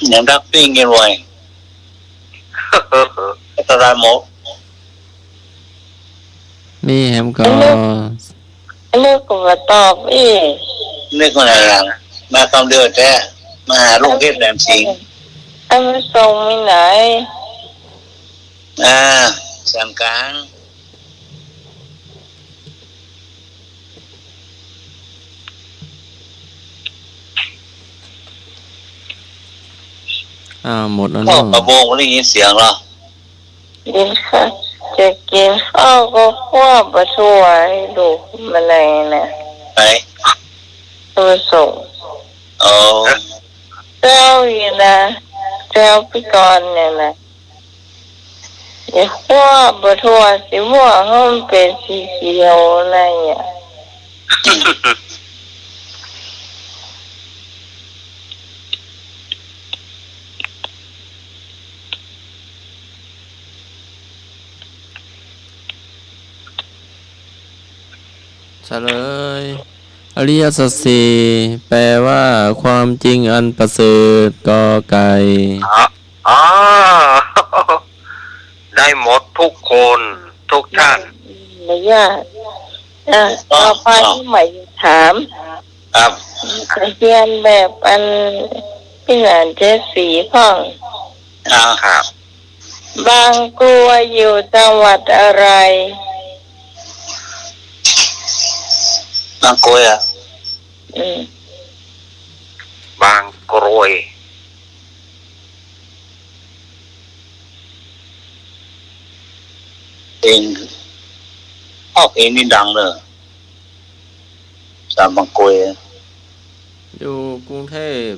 อย่างดักปิ้งกินรวยตลาดหมกนี่แฮมก็เลือกมาตอบอีนึกว่าอะไรล่ะมาคำเดือดแท้มาหาลูกเทพแหลมสิงห์อันไม่ส่งไม่ไหนสามกลางหมดแล้วเนาะกระโปงไม่ได้ยินเสียงหรอกินข้าวจะกินข้าวก็คั่วปลาช่วยดูมันอะไรนะไปตัวส่งโอ้เจ้าอยู่นะเจ้าพี่กรเนี่ยนะอย่าคั่วปลาช่วยสิว่าให้มันเป็นสีเขียวอะไรเนี่ยเฉลยอริยสัจสี่แปลว่าความจริงอันประเสริฐกอไก่อ๋อได้หมดทุกคนทุกท่านไม่ยากต่อไปที่ใหม่ถามครับเรียนแบบอันที่หลานเจสีพ่องครับบางกลัวอยู่จังหวัดอะไรบางกรวยบางกรวยเพลงเพลงนี่ดังเลยสามบางกรวยอยู่กรุงเทพ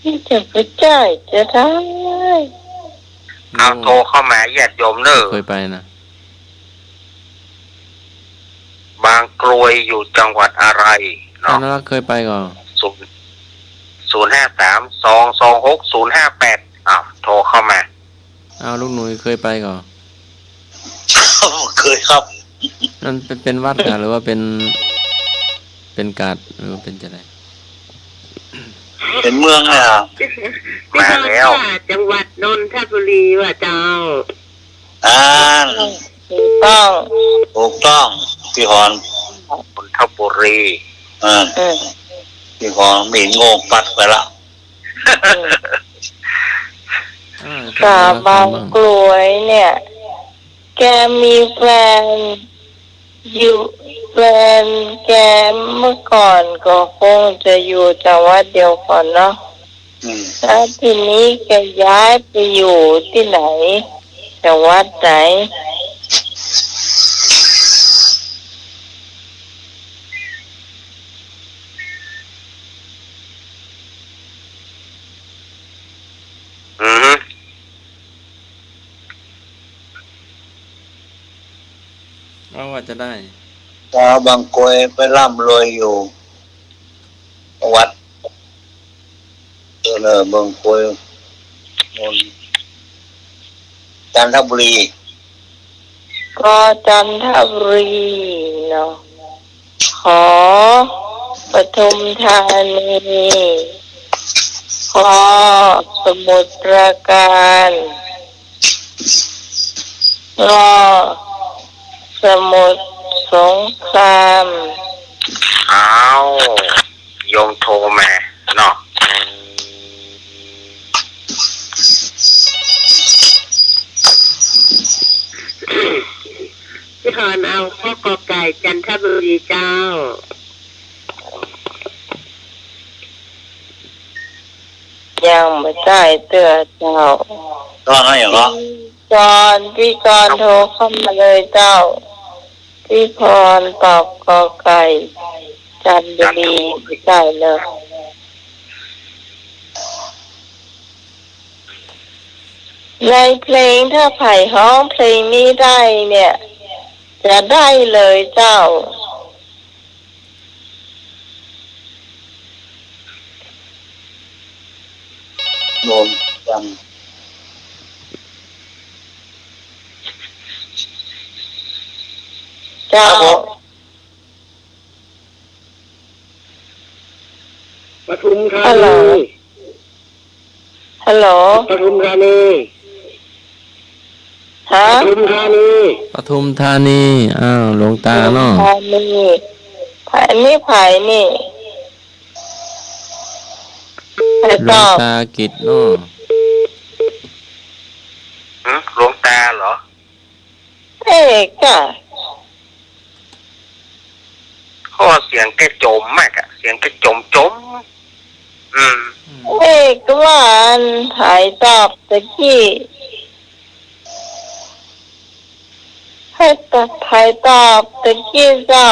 ที่จะไปจ่ายจะได้เอาโทรเข้ามาญาติโยมเนอะเคยไปนะบางกรวยอยู่จังหวัดอะไรเนาะเคยไปก่อน053-226-058โทรเข้ามาลูกหนุ่ยเคยไปก่อนเคยครับมันเป็นวัดหรือว่าเป็นกาดหรือว่าเป็นอะไรเป็นเมืองเลยมาแล้วจังหวัดนนทบุรีว่ะเจ้าถูกต้องพี่ฮอนนนทบุรีพี่ฮอนมีงงปัดไปละกาบางกลวยเนี่ยแกมีแฟนอยู่แฟนแกเมื่อก่อนก็คงจะอยู่จังหวัดเดียวกันเนาะแล้วทีนี้แกย้ายไปอยู่ที่ไหนจังหวัดไหนว่าจะได้ตาบางกรวยไปร่ำรวยอยู่วัดบางกรวยจันทบุรีก็จันทบุรีเนาะขอปทุมธานีขอสมุทรปราการรอสมุทรสงครามโยมโทรมาเนาะพี่ฮอนเอาข้อกอไก่จันทบุรีเจ้ายังไม่ได้เตือนเจ้าก็ให้เหรอพี่กรโทรเข้ามาเลยเจ้าพี่พรตอบกอไก่จันทบุรีได้เลยในเพลงถ้าไผ่ฮ้องเพลงนี้ได้เนี่ยจะได้เลยเจ้าโดนจังเจ้า ปทุมธา ฮัลโหล นี ฮัลโหล ปทุมธานี ฮะ ปทุมธานี ปทุมธานีอ้าวหลวงตาเนาะ ไผ่นี่ไผ่นี่ไผ่นี่ไผ่ หล ต วง อบ ตากิจเนาะ หลวงตาเหรอ เอกอะ เพราะว่าเสียงแกจมมากอะเสียงแกจม เอกว่าอันไผ่ตอบตะกี้ให้ตัดไผ่ตอบตะกี้เจ้า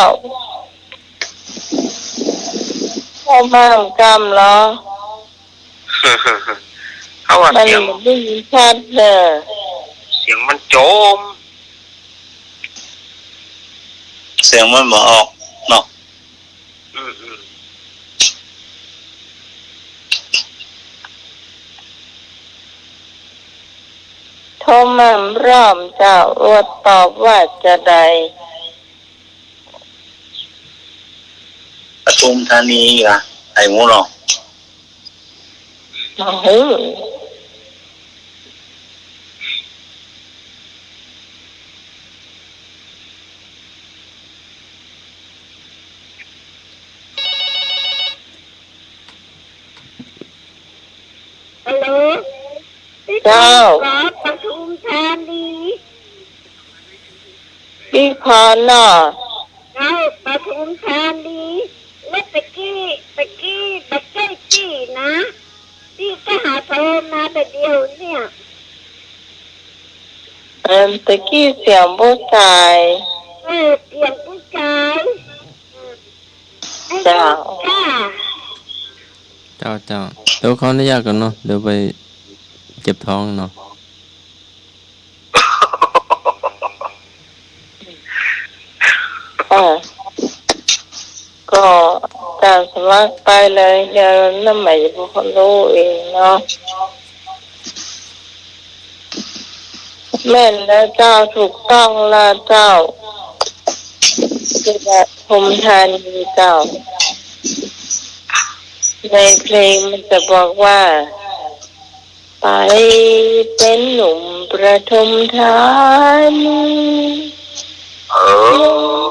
พ่อมากำเหรอ เขาว่า มัน เสียง ไม่ได้ยินชัดเลย เสียงมันจม เสียงมันบ่ออกเนาะ อืม โทรมาร่อมเจ้าอวดตอบว่าจะใด ปทุมธานีอ่ะไอ้หมูเนาะ เฮ้ยฮัลโหล เจ้า ปทุมธานี พี่พรน่ะ เอาปทุมธานีแล้วตะกี้บักเก้จี้นะพี่ก็หาโทรมาแต่เดียวเนี่ย ตะกี้เสียงผู้ชาย เสียงผู้ชายไอ้ เจ้า จ้า เจ้าเดี๋ยวขออนุญาตก่อนเนาะเดี๋ยวไปเก็บท้องเนาะ ก็ตามสมัครไปเลยเดี๋ยวน้ำใหม่จะพูดรู้เองเนาะแม่นแล้วเจ้าถูกต้องละเจ้าที่แบบผมทานมีเจ้าในเพลงมันจะบอกว่าไปเป็นหนุ่มประทมธานี เออ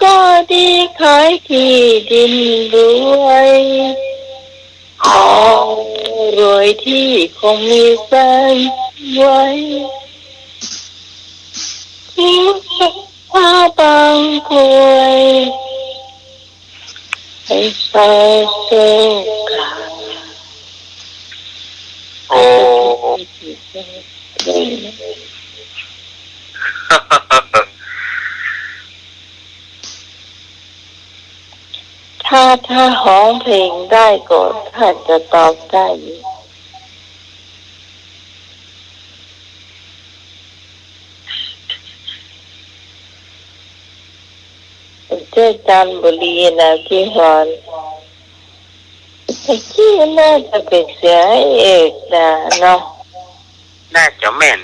ก็ดีขายที่ดินรวยรวยที่คงมีแฟนไว้ทิ้งผ้าบางกลวยให้ใส่เสื้อกา โอ้ ถ้าห้องเพลงได้ก็ถ้าจะตอบได้เจ้าจันทบุรีนะพี่ฮอนไอ้ที่น่าจะเป็นเสียเอกนะเนาะ น่าจะแม่น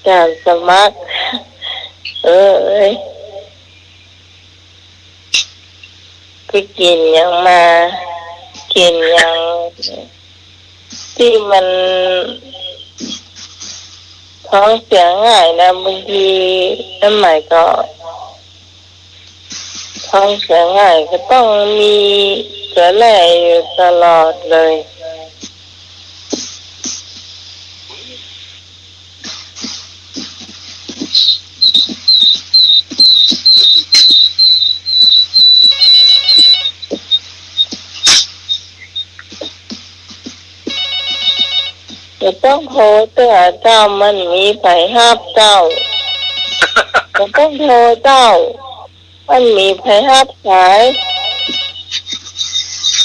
การสมัครเอ้ยไปกินยังมากินยังที่มันท้องเสียง่ายนะบางทีน้ำใหม่ก็ท้องเสียง่ายก็ต้องมีเกลือแร่อยู่ตลอดเลย จะต้องโทรเตือเจ้ามันมีไผห้าบเจ้าจะต้องโทรเจ้ามันมีไผห้าบสาย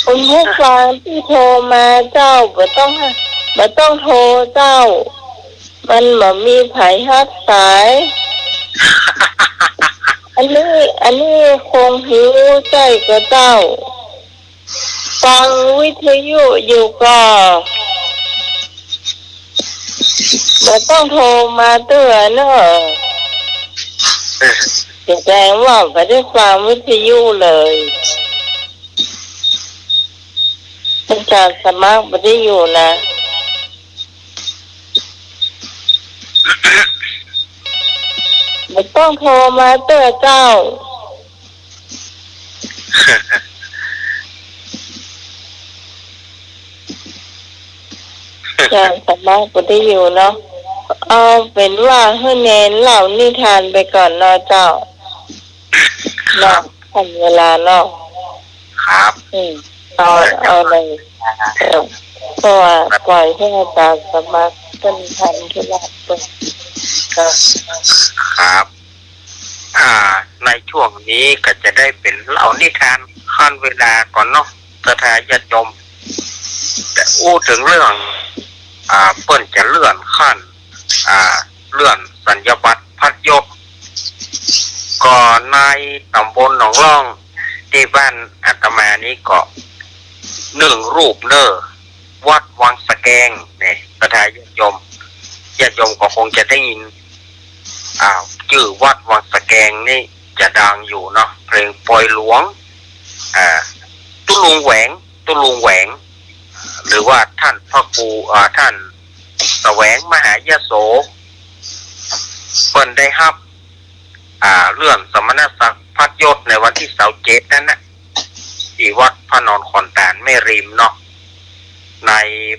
คุณผู้ฟังที่โทรมาเจ้าบ่ต้องโทรเจ้ามันบ่มีไผห้าบสายอันนี้คงหิวใจกับเจ้าฟังวิทยุอยู่ก็ ไม่ต้องโทรมาเตือนเนอะแสดงว่าไม่ได้ฟังวิทยุเลยอาจารย์สมัครไม่ได้อยู่นะไม่ต้องโทรมาเตือนเจ้าอาจารย์สมัครไม่ได้อยู่เนาะเอาเป็นว่าให้เน้นเหล่านิทานไปก่อนเนาะเจ้าเนาะทันเวลาเนาะ ครับ เอาเลยเพราะว่าปล่อยให้อาจารย์สมัครเป็นทันที่รักเป็นครับในช่วงนี้ก็จะได้เป็นเล่านิทานขั้นเวลาก่อนเนาะสถาญาติโยมแต่อู้ถึงเรื่องเปิ้นจะเลื่อนขั้นเลื่อนสัญญาบัตรพัดยกก่อนในตำบลหนองร่องที่บ้านอาตมานี้ก็1 รูปเนอวัดวังสะแกงเนี่ยสถาญาติโยมก็คงจะได้ยินชื่อวัดวังสะแกงนี่จะดังอยู่เนาะเพลงปล่อยหลวงตุลุงแหวงหรือว่าท่านพระครูท่านแสวงมหายโสเพิ่นได้รับเลื่อนสมณศักดิ์พัดยศในวันที่27นั่นนะที่วัดพระนอนขอนตาลแม่ริมเนาะใน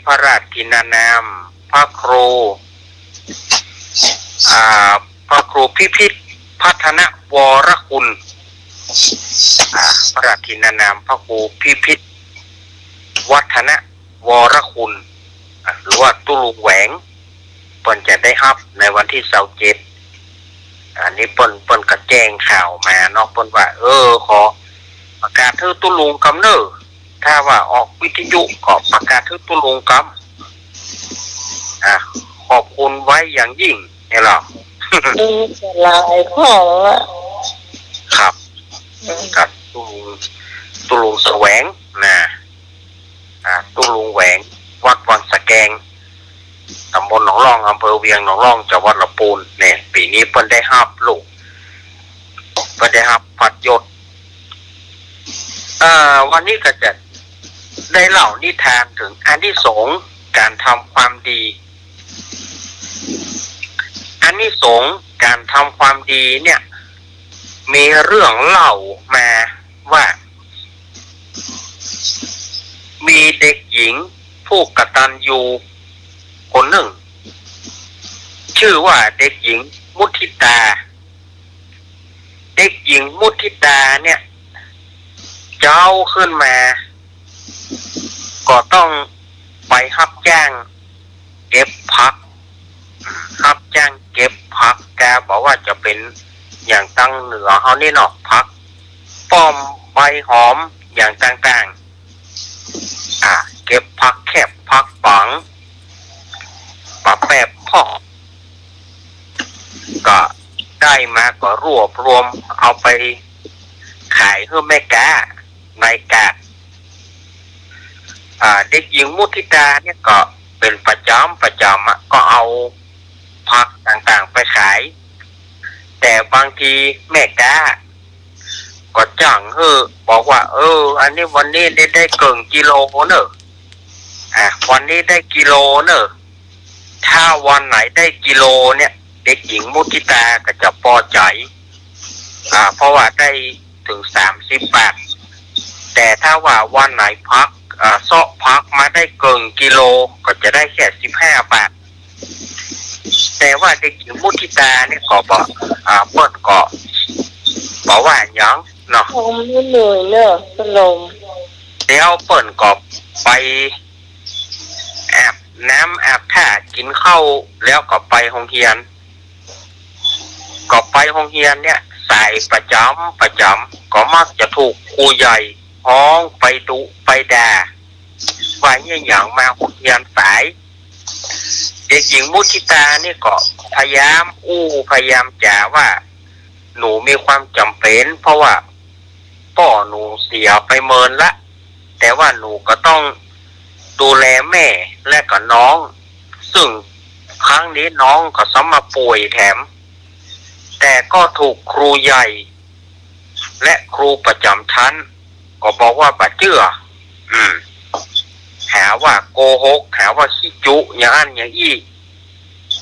พระราชกินานามพระครูพิพิธพัฒนวรคุณพระราชกินานามพระครูพิพิธวัฒนวรคุณหรือว่าตุลุงแหวงเปิ้นจะได้รับในวันที่27อันนี้เปิ้นก็แจ้งข่าวมาเนาะเปิ้นว่าขอประกาศเธอตุลุงกำเนอถ้าว่าออกวิทยุก็ประกาศเธอตุลุงกำขอบคุณไว้อย่างยิ่งเนี่ยหรอจะลายของครับกับตุลุงแสวงนะตุลุงแหวงวัดวังสะแกงตำบลหนองร่องอำเภอเวียงหนองร่องจังหวัดลำพูนเนี่ยปีนี้เพิ่นได้รับลูกเพิ่นได้รับพัดยศวันนี้ก็จะได้เล่านิทานถึงอานิสงส์การทำความดีอานิสงส์การทำความดีเนี่ยมีเรื่องเล่ามาว่ามีเด็กหญิงผู้กตัญญูคนหนึ่งชื่อว่าเด็กหญิงมุทิตาเด็กหญิงมุทิตาเนี่ยเจ้าขึ้นมาก็ต้องไปรับจ้างเก็บผักรับจ้างเก็บผักแกบอกว่าจะเป็นอย่างตั้งเหนือเขานี่เนาะผักป้อมใบหอมอย่างต่างๆเก็บผักแคบผักปังปะแปบพ่อก็ได้มาก็รวบรวมเอาไปขายให้แม่กาในกาเด็กหญิงมุทิตาเนี่ยก็เป็นประจำก็เอาผักต่างๆไปขายแต่บางทีแม่กาก็จ้างบอกว่าอันนี้วันนี้ได้เกินกิโลเนอะวันนี้ได้กิโลเนอะถ้าวันไหนได้กิโลเนี่ยเด็กหญิงมุทิตาก็จะพอใจเพราะว่าได้ถึง30 บาทแต่ถ้าว่าวันไหนพักเซาะพักมาได้เกินกิโลก็จะได้แค่15 บาทแต่ว่าเด็กหญิงมุทิตาเนี่ยก็บอกเปิ้นก็บอกว่าอย่างเนาะผมไม่เหนื่อยเนอะสลมเดี๋ยวเปิ้นก็ไปอาบน้ำอาบท่ากินข้าวแล้วก็ไปโรงเรียนเนี่ยสายประจำก็มักจะถูกครูใหญ่ฮ้องไปดุไปด่าว่าอย่างมาโรงเรียนสายเด็กหญิงมุทิตานี่ก็พยายามจ่าว่าหนูมีความจำเป็นเพราะว่าพ่อหนูเสียไปเมินละแต่ว่าหนูก็ต้องดูแลแม่และก็น้องซึ่ง ครั้งนี้น้องก็ซ้ำมาป่วยแถม แต่ก็ถูกครูใหญ่ และครูประจำชั้นก็บอกว่าบาเจือหาว่าโกหกหาว่าขี้จุอย่างอันอย่างอี้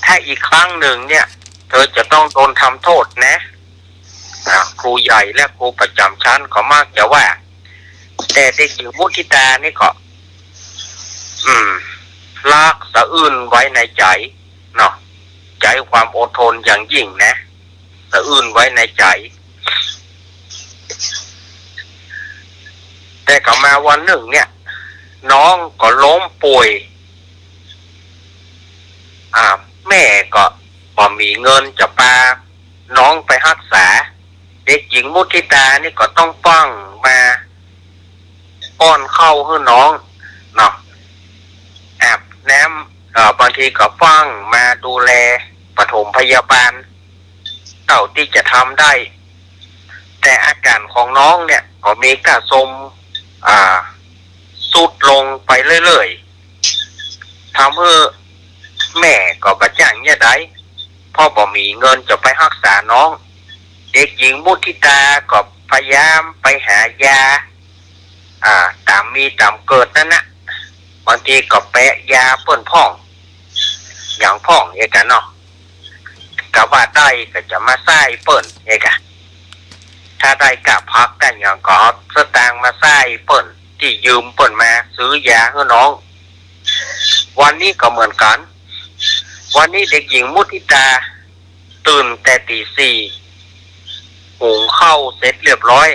ถ้าอีกครั้งหนึ่งเนี่ยเธอจะต้องโดนทำโทษนะครูใหญ่และครูประจำชั้นก็มากจะว่าแต่เด็กหญิงมุทิตานี่ก็ลากสะอื้นไว้ในใจเนาะใจความอดทนอย่างยิ่งนะสะอื้นไว้ในใจแต่ก็มาวันหนึ่งเนี่ยน้องก็ล้มป่วยแม่ก็พอมีเงินจะพาน้องไปรักษาเด็กหญิงมุทิตานี่ก็ต้องป้องมาป้อนเข้าให้น้องเนาะอาบน้ำบางทีก็ป้องมาดูแลปฐมพยาบาลเท่าที่จะทำได้แต่อาการของน้องเนี่ยก็มีกระสมสุดลงไปเรื่อยๆทำให้แม่ก็บาดเจ็บเนี่ยได้พ่อบ่มีเงินจะไปรักษาน้องเด็กหญิงมุทิตาก็พยายามไปหายาตามมีตามเกิดนั่นนะบางทีก็แปะยาเปิ้นพ่องอย่างพ่องเอกะเนาะกะว่าได้ก็จะมาใส่เปิ้นเอกะถ้าได้กะพักกันอย่างก็สตางค์มาใส่เปิ้นที่ยืมเปิ้นมาซื้อยาให้น้องวันนี้ก็เหมือนกันวันนี้เด็กหญิงมุทิตาตื่นแต่ตี 4หุงข้าวเสร็จเรียบร้อย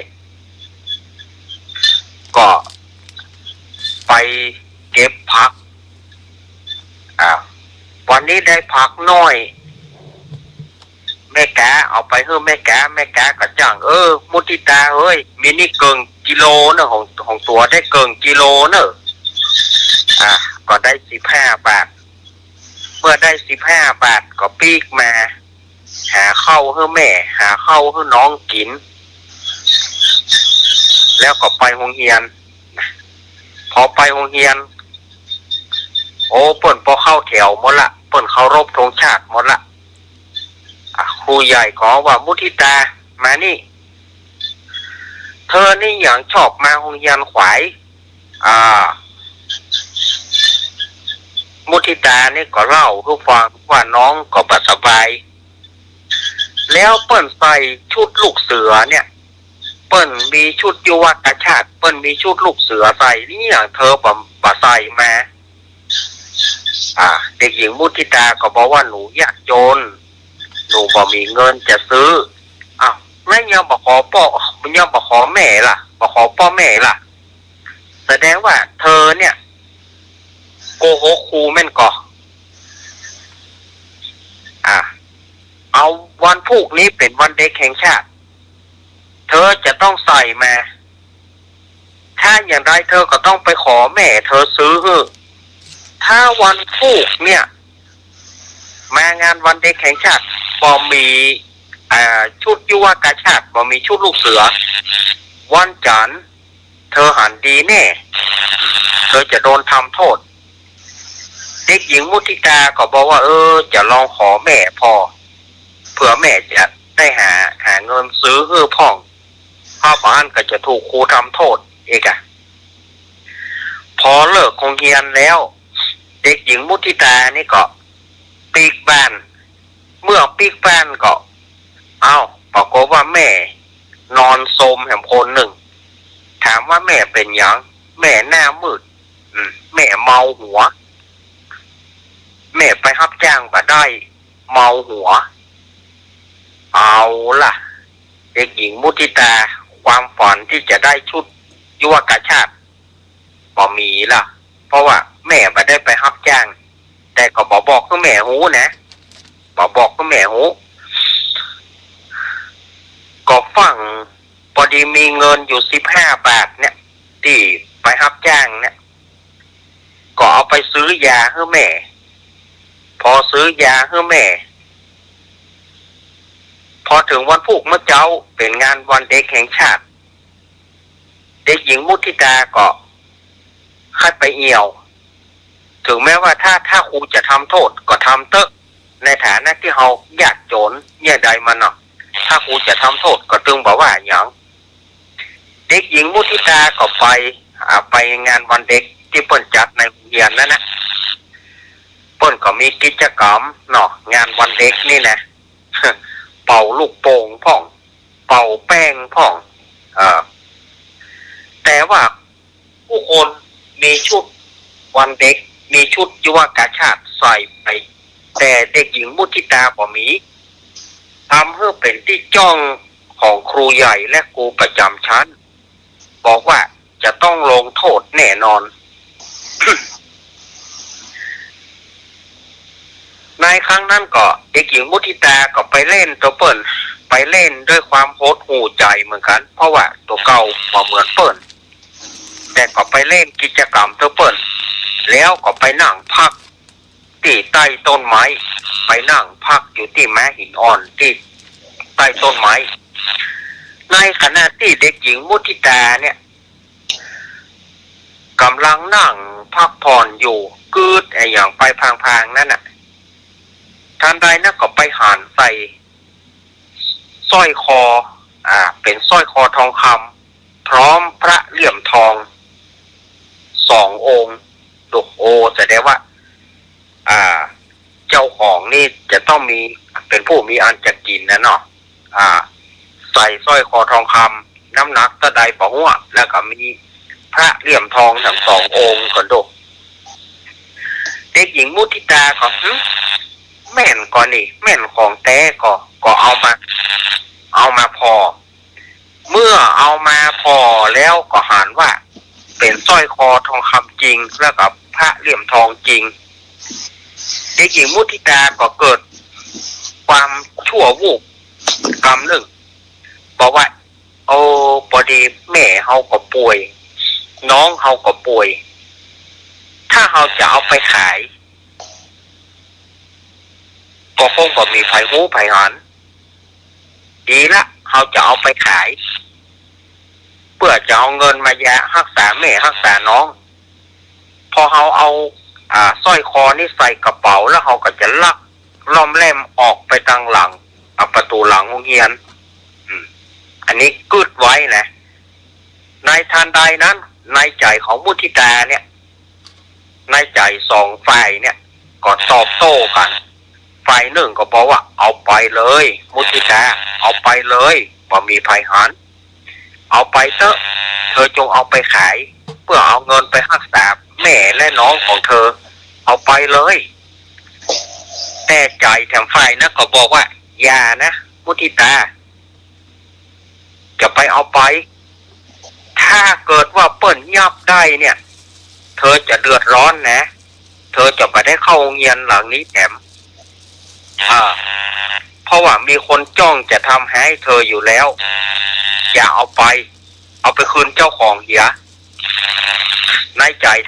ก็ไปเก็บผักวันนี้ได้ผักน้อยแม่กาเอาไปให้แม่กาก็จ้างมุทิตาเฮ้ยมินี่เกินกิโลเนอะของตัวได้เกินกิโลเนอะก็ได้15 บาทเมื่อได้15 บาทก็ปีกมาหาข้าวให้แม่หาข้าวให้น้องกินแล้วก็ไปโรงเรียนพอไปโรงเรียนเปิ้นพอเข้าแถวหมดละเปิ้นเคารพธงชาติหมดละครูใหญ่ขอว่ามุทิตามานี่เธอนี่อย่างชอบมาโรงเรียนขวายมุทิตานี่ก็เล่าทุกฟังว่าน้องก็บ่สบายแล้วเปิ้นใส่ชุดลูกเสือเนี่ยเปิ้นมีชุดยุวกชาติเปิ้นมีชุดลูกเสือใส่นี่อย่างเธอบ่ใส่มาเด็กหญิงมุทิตาก็บอกว่าหนูยากจนหนูบ่มีเงินจะซื้อแล้วยังบ่ขอพ่อยังบ่ขอแม่ล่ะบ่ขอพ่อแม่ล่ะแสดงว่าเธอเนี่ยโกหกครูแม่นก่อเอาวันพรุ่งนี้เป็นวันเด็กแห่งชาติเธอจะต้องใส่มาถ้าอย่างไรเธอก็ต้องไปขอแม่เธอซื้อถ้าวันพรุ่งเนี่ยมางานวันเด็กแห่งชาติบ่มีชุดยุวกชาติบ่มีชุดลูกเสือวันจันทร์เธอหันดีแน่เธอจะโดนทำโทษเด็กหญิงมุทิตาก็บอกว่าจะลองขอแม่พอเผื่อแม่จะได้หาเงินซื้อพ่องพ่อบ้านก็จะถูกครูทำโทษเอกะพอเลิกโรงเรียนแล้วเด็กหญิงมุทิตานี่ก็ปีกบ้านเมื่อปีกบ้านก็ปรากฏว่าแม่นอนโทรมแห่งคนหนึ่งถามว่าแม่เป็นหยังแม่หน้ามืดแม่เมาหัวแม่ไปรับจ้างมาได้เมาหัวเอาล่ะเด็กหญิงมุทิตาความฝันที่จะได้ชุดยุวกชาติบ่มีล่ะเพราะว่าแม่ไม่ได้ไปรับจ้างแต่ก็บอกให้แม่หูนะบอกให้แม่หูก็ฟังพอดีมีเงินอยู่15 บาทเนี่ยที่ไปรับจ้างเนี่ยก็เอาไปซื้อยาให้แม่พอซื้อยาให้แม่พอถึงวันพุธเมื่อเจ้าเป็นงานวันเด็กแห่งชาติเด็กหญิงมุทิตาก็ให้ไปเอี่ยวถึงแม้ว่าถ้าครูจะทำโทษก็ทำเถอะ ในฐานะที่เรายากจนเนี่ยใดมันเนาะถ้าครูจะทำโทษก็ตึงบอกว่าอย่างเด็กหญิงมุทิตาก็ไปงานวันเด็กที่เปิ้นจัดในโรงเรียนนั่นนะเปิ้นก็มีกิจกรรมเนาะงานวันเด็กนี่นะ เป่าลูกโป่งพ่องเป่าแป้งพ่องแต่ว่าผู้คนมีชุดวันเด็กมีชุดยุวกาชาติใส่ไปแต่เด็กหญิงมุทิตาบ่มีทำให้เป็นที่จ้องของครูใหญ่และครูประจำชั้นบอกว่าจะต้องลงโทษแน่นอน ในครั้งนั้นก็เด็กหญิงมุทิตาก็ไปเล่นตัวเปิ้ลไปเล่นด้วยความโหดหู่ใจเหมือนกันเพราะว่าตัวเก่าบ่เหมือนเปิ้ลแต่ก็ไปเล่นกิจกรรมตัวเปิ้ลแล้วก็ไปนั่งพักที่ใต้ต้นไม้ไปนั่งพักอยู่ที่แม้หินอ่อนที่ใต้ต้นไม้ในขณะที่เด็กหญิงมุทิตาเนี่ยกำลังนั่งพักผ่อนอยู่กืดไอ้อย่างไปพางๆนั่นน่ะทันใดนั่นก็ไปหันใส่สร้อยคอเป็นสร้อยคอทองคำพร้อมพระเหลี่ยมทอง2 องค์ลูกโอแสดงว่าเจ้าของนี่จะต้องมีเป็นผู้มีอันจะกินนะเนาะใส่สร้อยคอทองคำน้ำหนักตะไดปะหัวแล้วก็มีพระเหลี่ยมทองทั้ง2 องค์ก่อนดูเด็กหญิงมุทิตาก็แม่นก่อนนี่แม่นของแท้ก็เอามาพอเมื่อเอามาพอแล้วก็หันว่าเป็นสร้อยคอทองคำจริงแล้วกับพระเหลี่ยมทองจริงเด็กหญิงมุทิตาก็เกิดความชั่ววูบกรรมหนึ่งบอกว่าโอ้พอดีแม่เฮาก็ป่วยน้องเฮาก็ป่วยถ้าเฮาจะเอาไปขายก็คงก็มีไผหูไผหันดีละเฮาจะเอาไปขายเพื่อจะเอาเงินมายารักษาแม่รักษาน้องพอเฮาเอาสร้อยคอนี่ใส่กระเป๋าแล้วเฮาก็จะลักล้อมแล่มออกไปทางหลังประตูหลังโรงเรียนอันนี้กึดไว้นะในทันใดนั้นในใจของมุทิตาเนี่ยในใจ2 ฝ่ายเนี่ยก็ตอบโต้กันฝ่ายหนึ่งก็บอกว่าเอาไปเลยมุทิตาเอาไปเลยบ่มีภัยหันเอาไปเถอะเธอจงเอาไปขายเพื่อเอาเงินไปรักษาแม่และน้องของเธอเอาไปเลยแต่ใจแถมฝ่ายนะก็บอกว่าอย่านะมุทิตาจะไปเอาไปถ้าเกิดว่าเปิ้นยับได้เนี่ยเธอจะเดือดร้อนนะเธอจะไปได้เข้าโรงเรียนหลังนี้แถมเพราะว่ามีคนจ้องจะทำให้เธออยู่แล้วอย่าเอาไปคืนเจ้าของเหี้ยในใจแ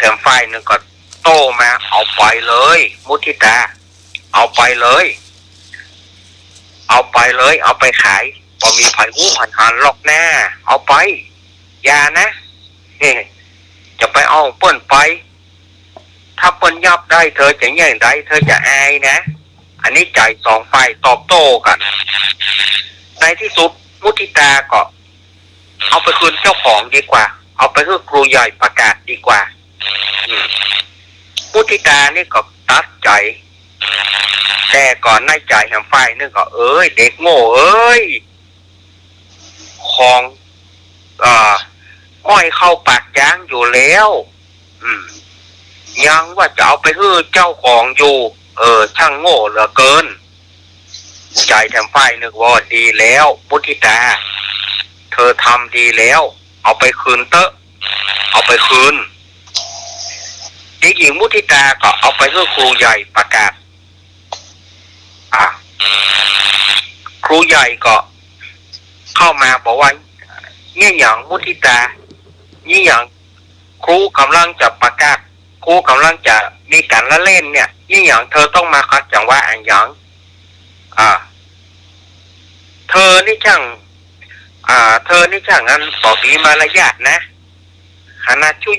ถมฝ่ายหนึ่งก็โต้มาเอาไปเลยมุทิตาเอาไปเลยเอาไปขายพอมีไผหูหันหันลอกหน้าเอาไปอย่านะจะไปเอาเปิ้นไปถ้าเปิ้นยับได้เธอจะแย่งได้เธอจะอายนะอันนี้ใจ2 ฝ่ายตอบโต้กันในที่สุดมุทิตาก็เอาไปคืนเจ้าของดีกว่าเอาไปให้ครูใหญ่ประกาศดีกว่ามุทิตานี่ก็ตัดใจแต่ก่อนในใจแห่งฝ่ายนึงก็เด็กโง่ของอ้อยเข้าปากยางอยู่แล้วยังว่าจะเอาไปให้เจ้าของอยู่ช่างโง่เหลือเกินใจแถมฝ่ายนึกว่าดีแล้วมุทิตาเธอทำดีแล้วเอาไปคืนเถอะเอาไปคืนเด็กหญิงมุทิตาก็เอาไปให้ครูใหญ่ประกาศครูใหญ่ก็เข้ามาบอกว่าเนี่ยอย่างมุทิตานี่อย่างครูกำลังจะประกาศครูกำลังจะมีการละเล่นเนี่ยนี่อย่างเธอต้องมาคัดจังว่าอันอย่างเธอนี่ช่างงั้นบอกมีมารยาทนะขนาดชุด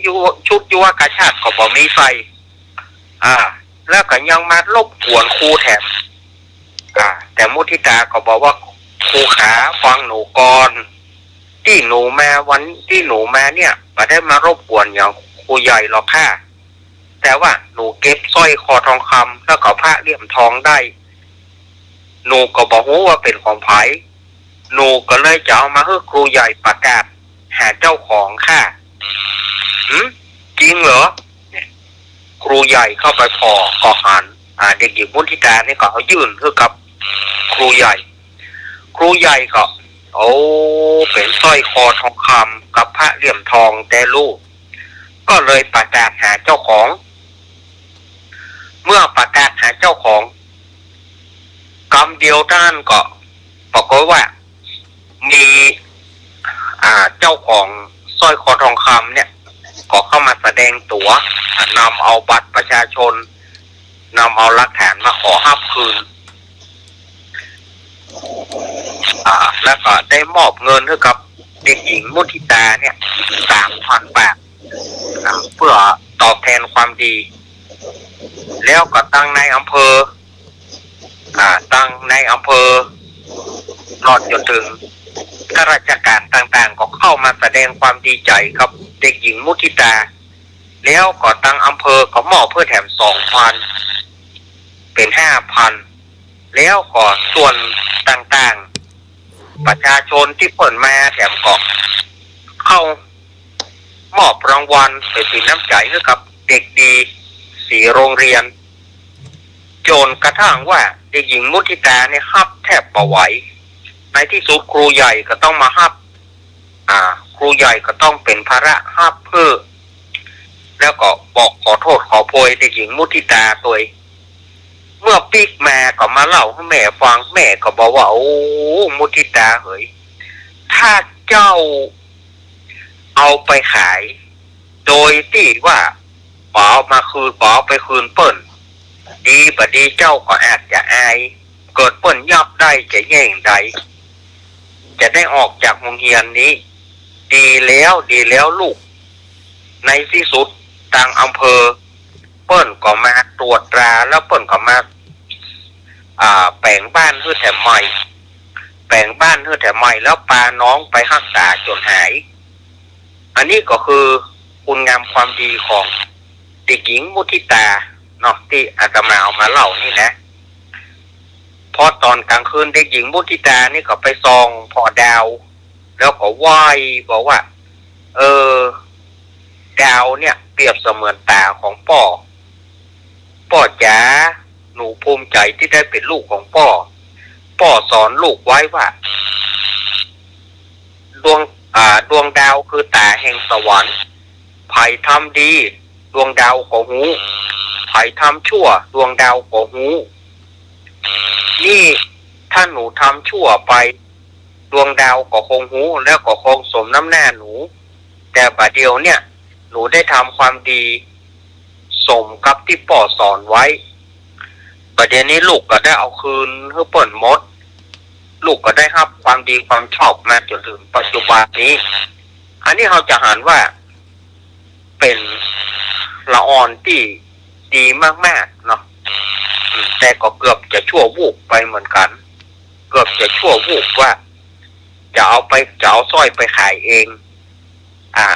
ยุวกาชาติก็บอกมีไฟ แล้วก็ยังมารบกวนครูแถมแต่มุทิตาก็บอกว่าครูขาฟังหนูก่อนที่หนูมาวันที่หนูมาเนี่ยไม่ได้มารบกวนอย่างครูใหญ่หรอกค่ะแต่ว่าหนูเก็บสร้อยคอทองคำแล้วก็พระเหลี่ยมทองได้หนูก็บอกว่าเป็นของไผหนูก็เลยจะเอามาให้ครูใหญ่ประกาศหาเจ้าของค่ะจริงเหรอครูใหญ่เข้าไปพอก็หันเด็กหญิงมุทิตานี่ก็เอายื่นให้กับครูใหญ่ก็เป็นสร้อยคอทองคำกับพระเหลี่ยมทองแต่ลูกก็เลยประกาศหาเจ้าของเมื่อประกาศหาเจ้าของกำเดียวด้านก็บอกว่ามีเจ้าของสร้อยคอทองคำเนี่ยก็เข้ามาแสดงตัวนำเอาบัตรประชาชนนำเอาหลักฐานมาขอรับคืนแล้วก็ได้มอบเงินให้กับเด็กหญิงมุทิตาเนี่ย 3,000 บาทเพื่อตอบแทนความดีแล้วก็ตั้งในอำเภอรอดจนถึงข้าราชการต่างๆก็เข้ามาแสดงความดีใจกับเด็กหญิงมุทิตาแล้วก็ตั้งอำเภอก็มอบเพื่อแถม 2,000 เป็น 5,000 แล้วก็ส่วนต่างๆประชาชนที่เปิดมาแถมก็เข้ามอบรางวัลเป็นสินน้ำใจให้กับเด็กดี4 โรงเรียนจนกระทั่งว่าเด็กหญิงมุทิตาเนี่ยฮับแทบบ่ไหวในที่สุดครูใหญ่ก็ต้องมาฮับครูใหญ่ก็ต้องเป็นภาระฮับเพื่อแล้วก็บอกขอโทษขอโพยเด็กหญิงมุทิตาตัวเมื่อปิ๊กแม่ก็มาเล่าให้แม่ฟังแม่ก็บอกว่าโอ้มุทิตาเฮ้ยถ้าเจ้าเอาไปขายโดยที่ว่าป๋ามาคืนป๋าไปคืนเปิ้นดีบดีเจ้าก็อาจจะอายเกิดเปิ้นยับได้จะแย่งใดจะได้ออกจากโรงเรียนนี้ดีแล้วลูกในที่สุดทางอำเภอเปิ้นก็มาตรวจตราแล้วเปิ้นก็มาแปลงบ้านเพื่อแถมใหม่แล้วพาน้องไปรักษาจนหายอันนี้ก็คือคุณงามความดีของเด็กหญิงมุทิตาเนาะที่อาตมาเอามาเล่านี่นะพอตอนกลางคืนเด็กหญิงมุทิตานี่ก็ไปซองพอดาวแล้วก็ไหว้บอกว่าดาวเนี่ยเปรียบเสมือนตาของพ่อจ๋าหนูภูมิใจที่ได้เป็นลูกของพ่อสอนลูกไว้ว่าดวงดาวคือตาแห่งสวรรค์ไผ่ทำดีดวงดาวก็หูไผ่ทำชั่วดวงดาวก็หูนี่ถ้าหนูทำชั่วไปดวงดาวก็คงหูแล้วก็คงสมน้ำหน้าหนูแต่บัดเดียวเนี่ยหนูได้ทำความดีสมกับที่พ่อสอนไว้ประเด็นนี้ลูกก็ได้เอาคืนให้เปิ่นมดลูกก็ได้รับความดีความชอบมาจนถึงปัจจุบันนี้อันนี้เราจะเห็นว่าเป็นละอ่อนที่ดีมากๆเนาะแต่ก็เกือบจะชั่ววูบไปเหมือนกันเกือบจะชั่ววูบว่าจะเอาสร้อยไปขายเอง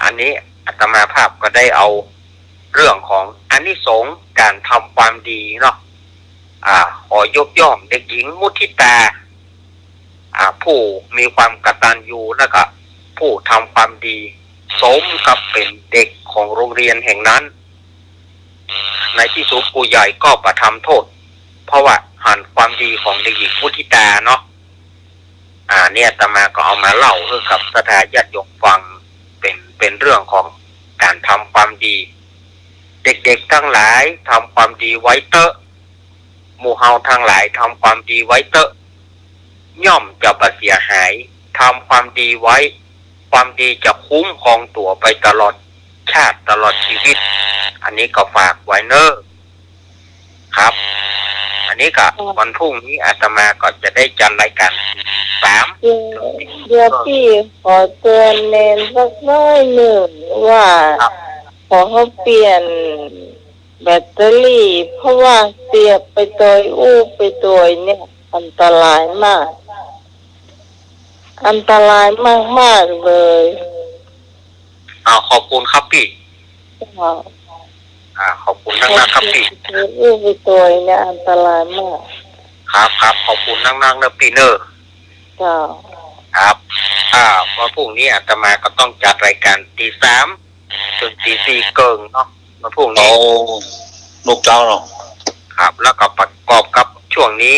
อันนี้อาตมาภาพก็ได้เอาเรื่องของอานิสงส์การทำความดีเนาะขอยกย่องเด็กหญิงมุทิตาผู้มีความกตัญญูแล้วก็ผู้ทำความดีสมกับเป็นเด็กของโรงเรียนแห่งนั้นในที่สุดครูใหญ่ก็ประทำโทษเพราะว่าหันความดีของเด็กหญิงมุทิตาเนาะเนี่ยอาตมาก็เอามาเล่าให้กับศรัทธาญาติโยมฟังเป็นเรื่องของการทำความดีเด็กๆทั้งหลายทำความดีไว้เตอะหมู่เฮาทั้งหลายทำความดีไว้เตอะย่อมจะบ่เสียหายทำความดีไว้ความดีจะคุ้มครองตัวไปตลอดชาติตลอดชีวิตอันนี้ก็ฝากไว้เนอะครับอันนี้ก็วันพรุ่งนี้อาตมาก็จะได้จัดรายการ3เดี๋ยวพี่ขอเตือนเนนสักน้อยหนึ่งว่าขอเขาเปลี่ยน แบตเตอรี่เพราะว่าเสียบไปตัวอู้ไปตัวเนี่ยอันตรายมาก อันตรายมากๆเลยขอบคุณครับพี่ขอบคุณนักๆครับพี่อู้ไปตัวเนี่ยอันตรายมากครับขอบคุณนักๆนะพี่เนอร์ครับวันพรุ่งนี้อาตมาก็ต้องจัดรายการตี 3 จนตี 4เกิงเนาะวันพรุ่งนี้ลูกเจ้าเนาะครับแล้วก็ประกอบกับช่วงนี้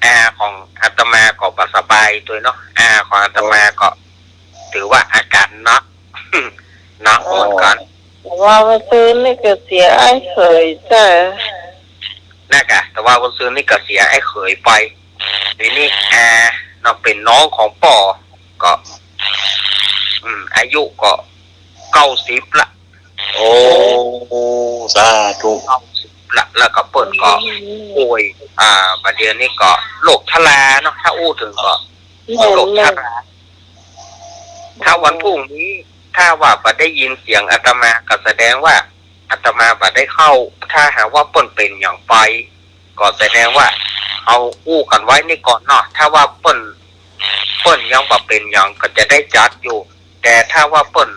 แอร์ของอาตมาก็บ่สบายตัวเนาะแอร์ของอาตมาก็ถือว่าอาการหนักเหมือนกันว่าวันซื้อนี่ก็เสียไอ้เขยจ้ะน่ากะแต่ว่าวันซื้อนี่ก็เสียไอ้เขยไปทีนี้แอร์เราเป็นน้องของป่อก็อายุก็90ละโอ้สาธุ90ละแล้วก็เปิดก็ป่วยประเดี๋ยวนี้ก็โรคชราเนาะถ้าอู้ถึงก็โรคชราถ้าวันพรุ่งนี้ถ้าว่าบ่ได้ยินเสียงอาตมาก็แสดงว่าอาตมาบ่ได้เข้าถ้าหากว่าเปิ้นเป็นอย่างไปก็แสดงว่าเอาอู้กันไว้นี่ก่อนเนาะถ้าว่าเปิ้นยังบ่เป็นอย่างก็จะได้จัดอยู่แต่ถ้าว่าเปิ้น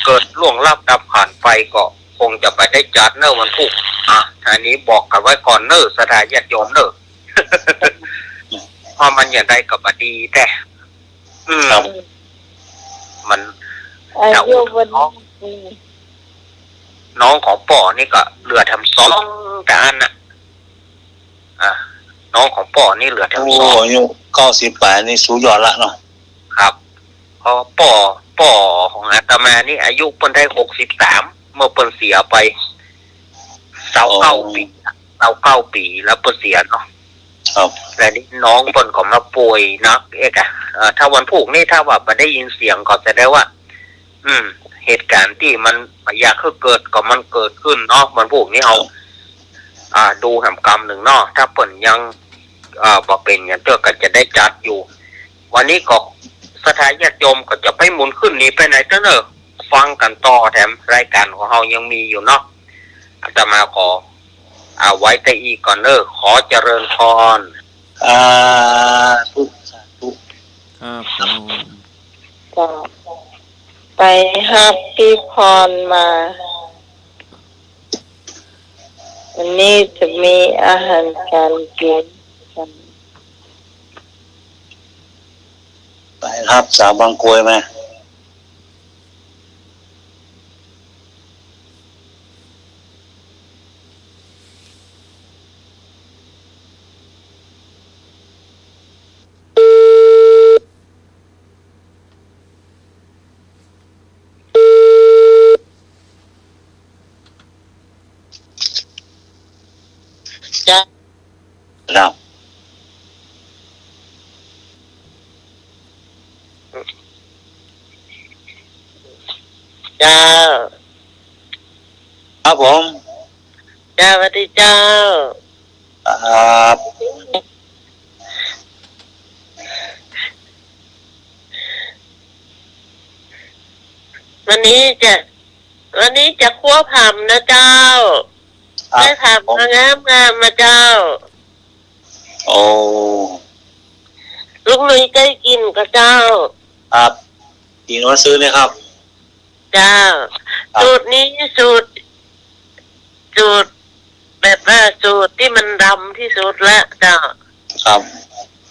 เกิดล่วงลับดับผ่านไปก็คงจะบ่ได้จัดเนอะวันพรุ่งอันนี้บอกกันไว้ก่อนเนอะสถาญาติโยมเนอะ เพราะมันอย่างใดก็บ่ดีแต่มันน้องของป่อนี่ก็เหลือทำ2แต่อันน่ะน้องของป่อนี่เหลือทำ2อายุ98นี่สูงยอดละเนาะครับเพราะป่อของอาตมานี่อายุเพิ่นได้63เมื่อเพิ่นเสียไป29ปีแล้วเพิ่นเสียเนาะครับและนี่น้องเพิ่นก็มาป่วยนักถ้าวันพรุ่งนี้ถ้าว่าบ่ได้ยินเสียงก็จะได้ว่าเหตุการณ์ที่มันอยากเกิดก็มันเกิดขึ้นเนาะมันพวกนี้เอาดูแหมกรรมหนึ่งเนาะถ้าเปิ่นยังบ่เป็นอย่างเจ้าก็จะได้จัดอยู่วันนี้ก็สถานญาติโยมก็จะไปหมุนขึ้นนี้ไปไหนเนอะฟังกันต่อแถมรายการของเรายังมีอยู่เนาะอาตมาขอไว้แต่อีก่อนเนอะขอเจริญพรทุกสาธุครับไปฮับพี่พรมาวันนี้จะมีอาหารการกินกันไปครับสาวบางกรวยมาครับจ้าครับผมจ้าสวัสดีเจ้าครับวันนี้จะคั่วผำนะเจ้าได้ผำงามมาเจ้าโอ้ลุงลุยใกล้กินกับเจ้าครับกินวันซื้อเนี่ยครับเจ้าสูตรนี้สูตรแบบว่าสูตรที่มันดำที่สุดแล้วเจ้าครับ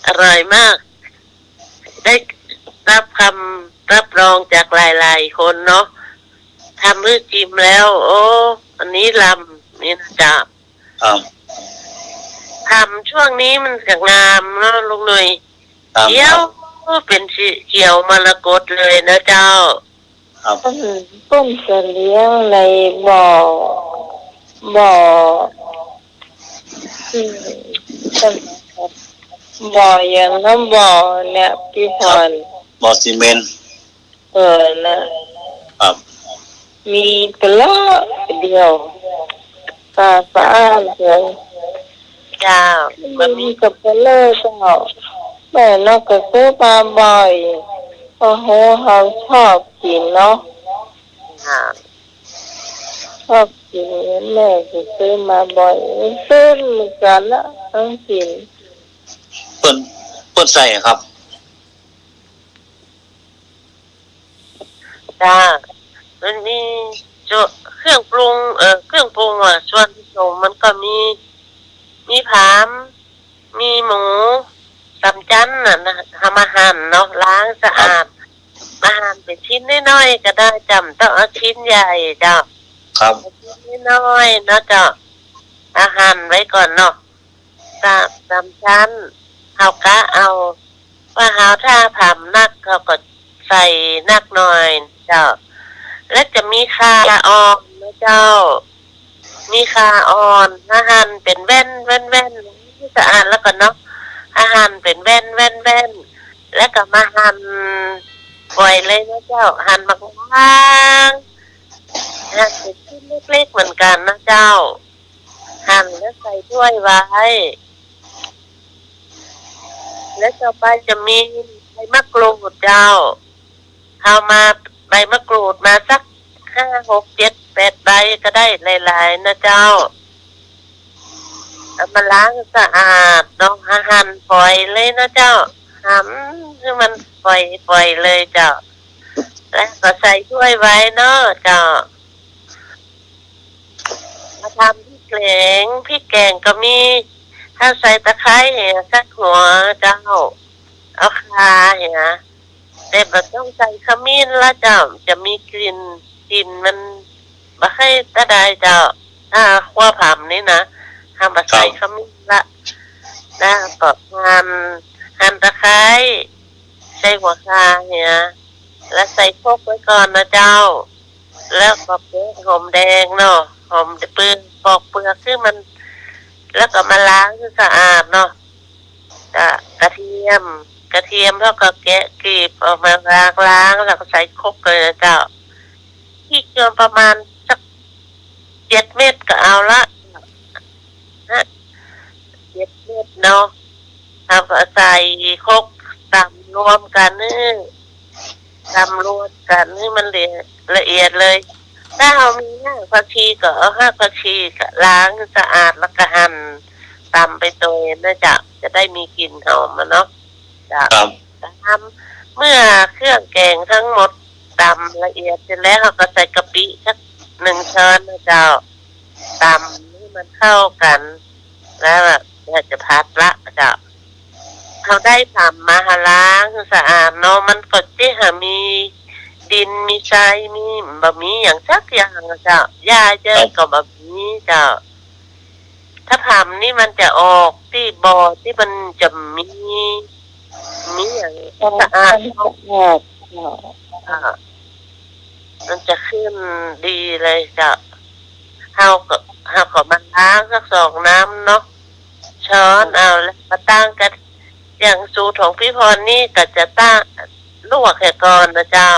อร่อยมากได้รับคำรับรองจากหลายๆคนเนาะทำมือจิ้มแล้วโอ้อันนี้ลำนี่นะจ๊ะทำช่วงนี้มันก็งามเนาะลุงหนุ่ยเขียวเป็นสีเขียวมรกตเลยนะเจ้าต้นจะเลี้ยงในบ่ออย่างน้ำบ่อเนี่ยพี่พรบ่อซีเมนต์นะครับมีกระเดียวสะอาดเลยจ้ามันมีกับกระเล่เจ้าแม่นกก็ซื้อมาบ่อยโอ้โหเขาชอบกินเนาะ อบกินแม่ก็ซื้อมาบ่อยซื้อเหมือนกันละต้องกิน เปิ้นเปิ้นใส่ครับ จ้ามันมีจุเครื่องปรุงเครื่องปรุงส่วนผสมมันก็มีผามมีหมูสามชั้นนะทำอาหารเนาะล้างสะอาดอาหารเป็นชิ้นน้อยๆก็ได้จำต้องเอาชิ้นใหญ่จ้ะ ครับ ชิ้นน้อยๆเนาะจ้ะอาหารไว้ก่อนเนาะสามชั้นเอากะเอาว่าหาถ้าผามนักเขาก็ใส่นักหน่อยเจ้าและจะมีคาอ่อนนะเจ้ามีคาอ่อนอาหารเป็นแว่นที่สะอาดแล้วก็เนาะอาหารเป็นแว่นแล้วก็มาหั่นปล่อยเลยนะเจ้าหั่นบางๆหั่นเป็นชิ้นเล็กๆเหมือนกันนะเจ้าหั่นแล้วใส่ถ้วยไว้แล้วต่อไปจะมีใบมะกรูดเจ้าเอามาใบมะกรูดมาสัก5 6 7 8ใบก็ได้หลายๆนะเจ้าเอามาล้างสะอาดเนาะหั่นปล่อยเลยนะเจ้าหั่นให้มันปล่อยเลยเจ้าแล้วก็ใส่ถ้วยไว้เนาะเจ้ามาทำพริกแกงก็มีถ้าใส่ตะไคร้สักหัวเจ้าเอาข่าแต่แบบต้องใส่ขมิ้นละเจ้าจะมีกลิ่นมันไม่ให้ตะได้เจ้าถ้าคั่วผำนี่นะทำแบบใส่ขมิ้นละนะก็หั่นตะไคร้ใส่หัวข่าแล้วใส่โคกไว้ก่อนนะเจ้าแล้วก็เปลือกหอมแดงเนาะหอมเปลือกปอกเปลือกคือมันแล้วก็มาล้างให้สะอาดเนาะกระเทียมแล้วก็แกะกลีบออกมาล้างแล้วก็ใส่ครกเลยนะเจ้าที่เกินประมาณสัก7 เม็ดก็เอาละ7 เม็ดเนาะทำใส่ครกตำรวมกันนี่มันละเอียดเลยถ้าเรามีผักชีก็เอาผักชีก็ล้างสะอาดแล้วก็หั่นตำไปตัวนะจ๊ะจะได้มีกลิ่นหอมเนาะจ้ะทำเมื่อเครื่องแกงทั้งหมดตำละเอียดเสร็จแล้วเราก็ใส่กะปิสัก1 ช้อนนะเจ้าตำให้มันเข้ากันแล้วจะพัดละจ้ะเขาได้ทำมาล้างสะอาดเนาะมันก็จะมีดินมีทรายมีบะหมี่อย่างสักอย่างเจ้ายาเจอกับบะหมี่เจ้าถ้าผำนี่มันจะออกที่บ่อที่มันจะมีอย่างสะอาดมันจะขึ้นดีเลยเจ้าเฮาก็มาล้างสัก2 น้ำเนาะช้อนเอาแล้วมาตั้งกันอย่างสูตรของพี่พรนี่ก็จะตั้งลวกแค่ก่อนนะเจ้า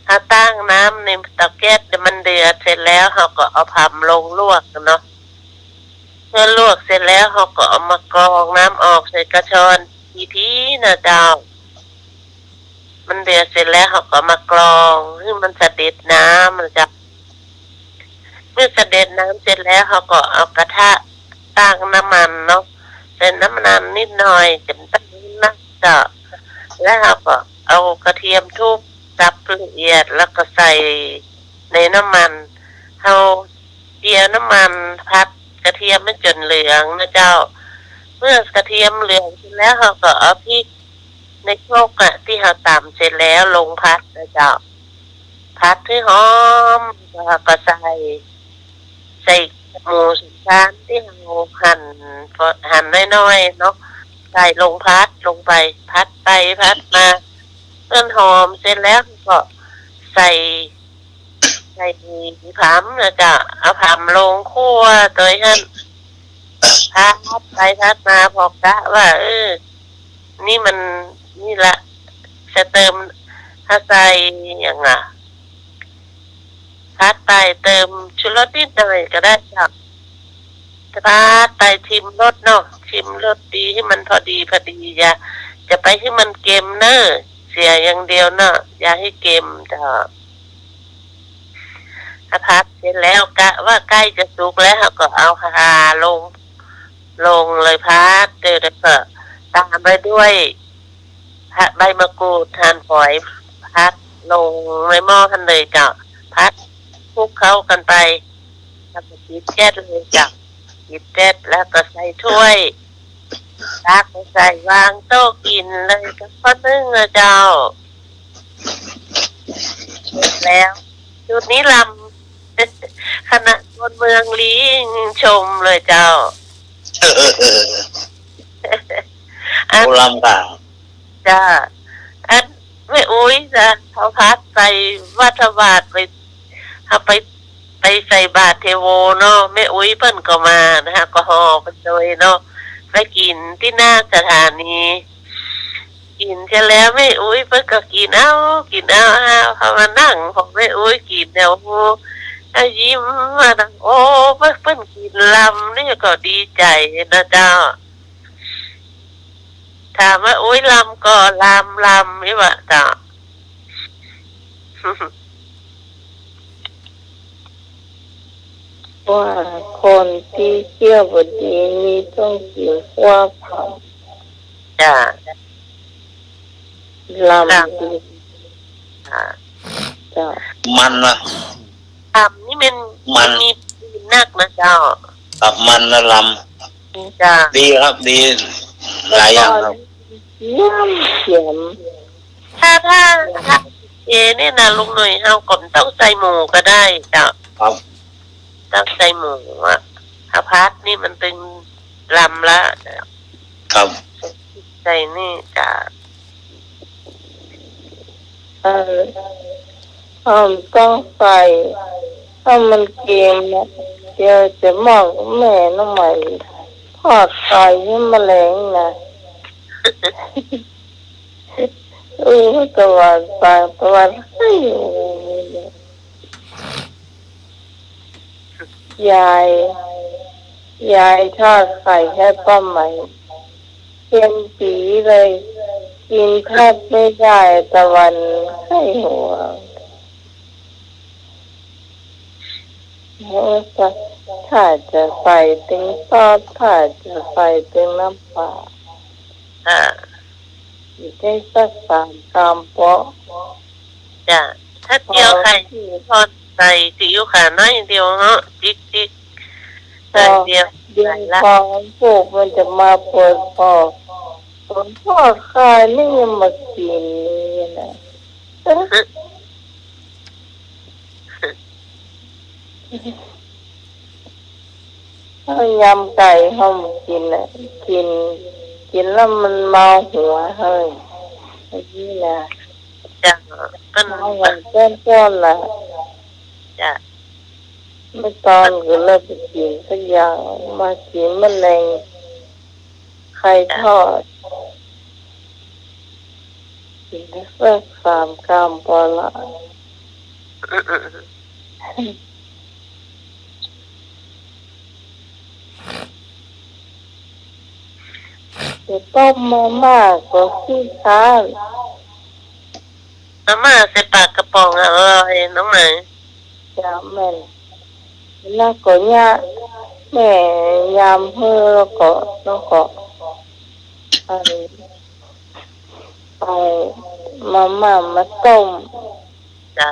ถ้าตั้งน้ำในเตาแก๊สมันเดือดเสร็จแล้วเราก็เอาผำลงลวกเนาะเมื่อลวกเสร็จแล้วเราก็เอามากรองน้ำออกใส่กระชอนทีนะเจ้ามันเดือดเสร็จแล้วเราก็มากรองให้มันเสด็จน้ำนะจ๊ะเมื่อเสด็จน้ำเสร็จแล้วเราก็เอากระทะตั้งน้ำมันเนาะใส่น้ำมันนิดหน่อยจนตั้งนะเจ้าแล้วเราก็เอากระเทียมทุบสับละเอียดแล้วก็ใส่ในน้ำมันเอาเจียวน้ำมันพัดกระเทียมมันจนเหลืองนะเจ้าเมื่อกระเทียมเหลืองเสร็จแล้วเราก็เอาพริกในโครกที่เราตำเสร็จแล้วลงพัดนะเจ้าพัดให้หอมแล้วก็ใส่หมู3 ชั้นที่เราหั่นน้อยๆเนาะใส่ลงลงไปพัดไปพัดมาเมื่อหอมเสร็จแล้วก็ใส่ผำนะจ๊ะเอาผำลงคั่วโดยท่านพัดไปพัดมาพอกะว่านี่ละจะเติมถ้าใส่อย่างพัดไปเติมชูรสนิดหน่อยก็ได้จ้ะพัดไปชิมรสเนาะชิมรสดีให้มันพอดีจะไปให้มันเค็มเนอะเสียอย่างเดียวเนาะอย่าให้เค็มจ้ะ ถ้าพัดเสร็จแล้วกะว่าใกล้จะสุกแล้วเราก็เอาหาลงเลยพัดเดี๋ยวก็ตามไปด้วยใบมะกรูดหั่นฝอยพัดลงในหม้อทันเลยจ้ะพัดคลุกเข้ากันไปแล้วก็ปิดแก๊สเลยจ้ะปิดแก๊สแล้วก็ใส่ถ้วยตักใส่วางโต๊ะกินเลยก็พอนึ่งเลยเจ้าแล้วจุดนี้ลำ คณะคนเมืองลีชมเลยเจ้า โบราณกา จ้าอันไม่อุ้ยจ้ะเขาพัดใส่วัดบาทไปเอาไปใส่บาทเทโวเนาะแม่อุ้ยเปิ้นก็มานะคะก็ห่อไปเลยเนาะไปกินที่หน้าสถานีกินเสร็จแล้วแม่อุ้ยเปิ้นก็กินเอาเขามานั่งของแม่อุ้ยกินแล้วยิ้มมาดังโอ้เปิ้นกินลำนี่ก็ดีใจนะเจ้าถามว่าอุ้ยลำก็ลำนี่วะเจ้า ว่าคนที่เที่ยวบดีมีต้องกินหัวเผา จ้า ลำดีจ้ะ มันนะ ลำนี่มันมีนักนะเจ้า กับมันนะล จ้า ำดีครับดีหลายอย่างครับ ย่ำเขียม ถ้าเนี่ยนะลุงหน่อยเฮาก็ต้องใส่หมูก็ได้จ้า ครับ ต้องใส่หมูอะถ้าพัดนี่มันเป็นลำละจ้ะ ครับ ใส่นี่จ้า ต้องใส่ถ้ามันเกมเนี่ยเดี๋ยวจะมองแม่น้องใหม่ทอดไข่ให้แมลงนะตัวปลาตัวให้ยายทอดไข่ให้ป้าใหม่เต็มปีเลยกินแทบไม่ได้ตะวันให้หัวถ้าจะใส่ตึงซอสถ้าจะใส่ตึงน้ำปลาอยู่ได้สัก3 กรัมเพราะ จ้ะถ้าเจียวไข่ทอดใส่ซีอิ๊วขาวน้อยเดียวเนาะจิ๊กใส่เดียว เดี๋ยวพอพวกมันจะมาปวดคอผลทอดไข่นี่ยังมากินนี่นะถ้ายำไก่เขามากินนะกินแล้วมันเมาหัวเฮ้ยนี่นะ จ้ะก็ เมาอย่างก้อนละ จ้ะ ไม่ตอนก็เลิกไปกินสักอย่างมากินแมลงไข่ทอดกินได้สัก3 กรัมพอละจะต้มมาม่าก็ขี้ค้าน มาม่าใส่ปากกระป๋องอร่อยน้องไหน จะแม่นแล้วก็ย่าแม่ยำเพื่อแล้วก็อะไรเอามาม่ามาต้ม จ้ะ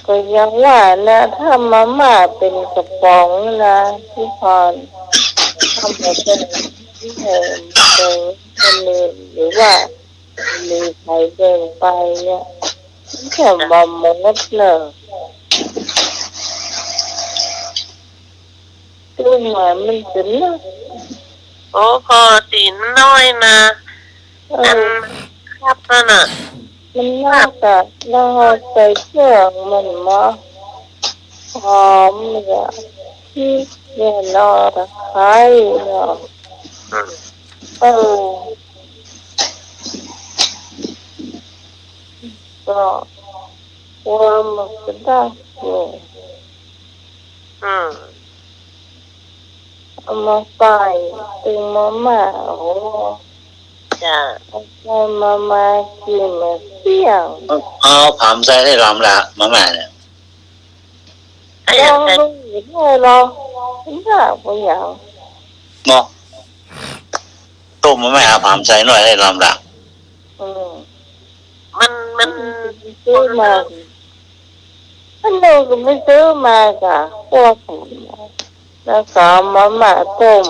ก็ยังว่านะถ้ามาม่าเป็นกระป๋องนะพี่พรทำมาเป็นหรือว่ามีไข่แดงไปเนี่ยแค่บะหมดเนอะตัวหมามันจะนะ โอ้พอตีนน้อยนะอันครับนั่นน่ะ มันน่าจะน่าใส่เครื่องมันมาหอมเนี่ยที่เนี่ยนอตะไคร้เนาะก็ว่ามันก็ได้อยู่เอามาใส่ตึงมาม่าโอ้ จ จ้ะ เอามากินมาเสี่ยง เอาผามใส่ได้ลำละมาม่าเนี่ย ไอ้ ล ยั อง ง ไง ดูให้เราอยากบ่อยาก เนาะต้มมาม่าผามใส่หน่อยได้ลำละ มัน ซื้อมาอันเราก็ไม่ซื้อมาค่ะพวกผมแล้วก็มาม่าต้ม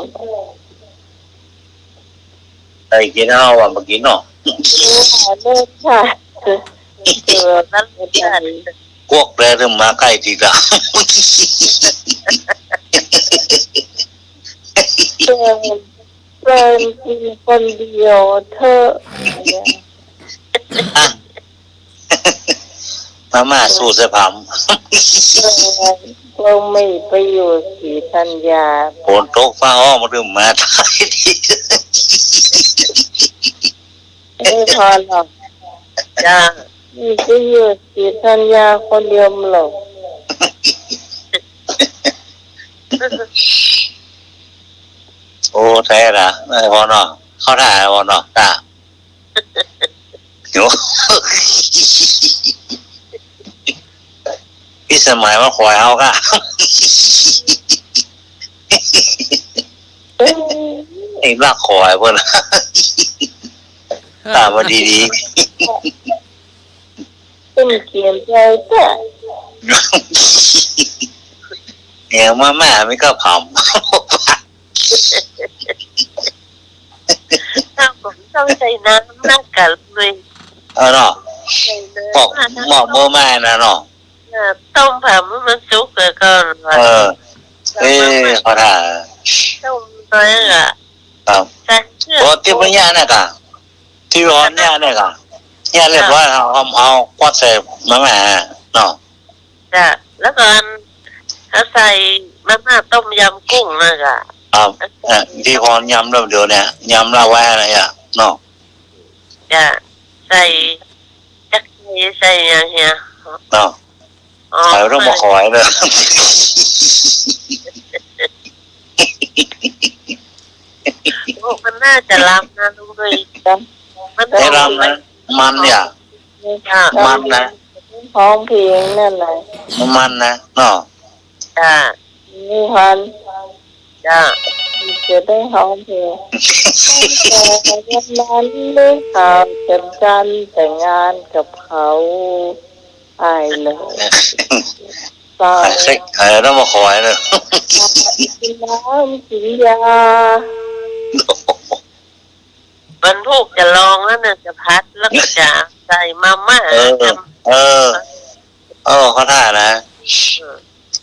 ใส่กินเอาว่ามากินเนาะ เลิศค่ะเสือ นั่นจ้ะ พวกแปรถึงมาใกล้ทีละ เดินกินคนเดียวเธอ มาม่าสู้ใส่ผาม เราไม่ไปอยู่ศรีธัญญา ฝนตกฟ้าห้องมาถึงมาไทยที ไม่พอหรอก จ้ะ นี่ไปอยู่ศรีธัญญาคนเดียวหรอก โอ้แท้ละไม่พอเนาะเข้าท่าพอเนาะตาโยพี่สมัยว่าคอยเอาก็ ไอ้ลากคอยเพื่อนตามาดี เป็นเกียนใจแต่ ๆเนี่ยมาแม่ไม่ก็ผอม ถ้าผมต้องใส่น้ำนั่งกันเลย เอาเนาะ ใส่น้ บอกบอกเมื่อแม่นะเนาะ ำต้มผักมันสุกเลยก่อน เขาถ่า ต้มน้อยอ่ะ ครับ ใส่เชือก เพราะที่มันยากเนี่ยกะที่ร้อนเนี่ยเนี่ยกะเนี่ยเรียกว่าเอาควัดใส่มาแม่เนาะ จ้ะแล้วก่อนถ้าใส่มาม่าต้มยำกุ้งนะจ้ะ ครับที่พอยำแล้วเดี๋ยวเนี่ยยำลาแวอะไรอ่ะเนาะ จ้ะใส่จักรีใส่อย่างเงี้ย เนาะขายต้องมาขอยเลย โอ้มันน่าจะล้ำนะลุงเลยมัน ได้รำนะมันเนี่ย จ้ะ มันนะ ห้องเพลงนั่นแหละ มันนะเนาะ จ้ะ มีพัน จ้ะ จะได้ห้องเพลงแต่วันนั้นไม่ข่าวจัดการแต่งงานกับเขาอายเลยตา ขายต้องมาขอยเลย กินน้ำกินยา มันลูกจะลองแล้วเนี่ยจะพัดแล้วก็จะใส่มาม่า เขาท่านะ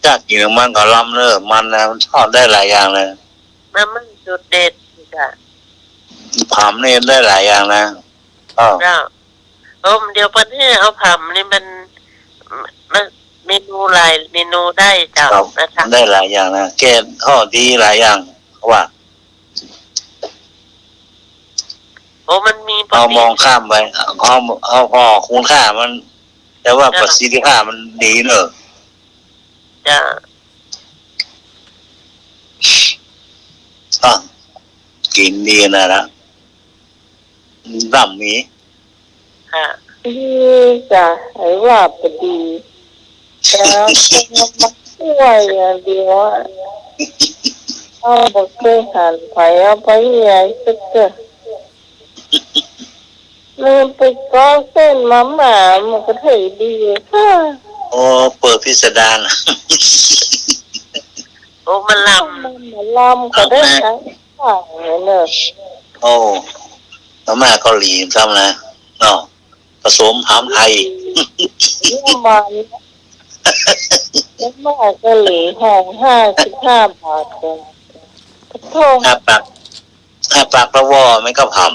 จากกินมันก็ล้ำเนอะมันนะมันชอบได้หลายอย่างเลย มาม่าจุดเด็ดจ้ะ ผามนี่ได้หลายอย่างนะอ๋อ เจ้าเดี๋ยวประเทศเอาผัมนี่มันเมนูหลายเมนูได้เจ้านะคะ ได้หลายอย่างนะแกข้อดีหลายอย่างเขาว่า โอ้มันมี เอามองข้ามไปเอาพอคุณค่ามัน แต่ว่าประสิทธิภาพมันดีเนอะ จ้ะ กินดีนะร่ำมี ค่ะ ที่จะให้ว่าพอดีแล้วก็มาช่วยอย่างเดียวเอาบอกเคยหันไปเอาไปใหญ่สักเกิดลืมไปก้อเส้นมาม่ามันก็ถือดีค่ะ โอ้เปิดพิสดาร โอ้มันล มันมาลำก็ได้ทั้งฝั่งเลยเนอะ โอ้แล้วแม่เกาหลีทำนะเนาะผสมหามไทย เนี่ยมันแล้วแม่ก็หลีห้อง55 บาทกันโทษ ห้าปากแล้วว่าไม่ก็ผำ ำ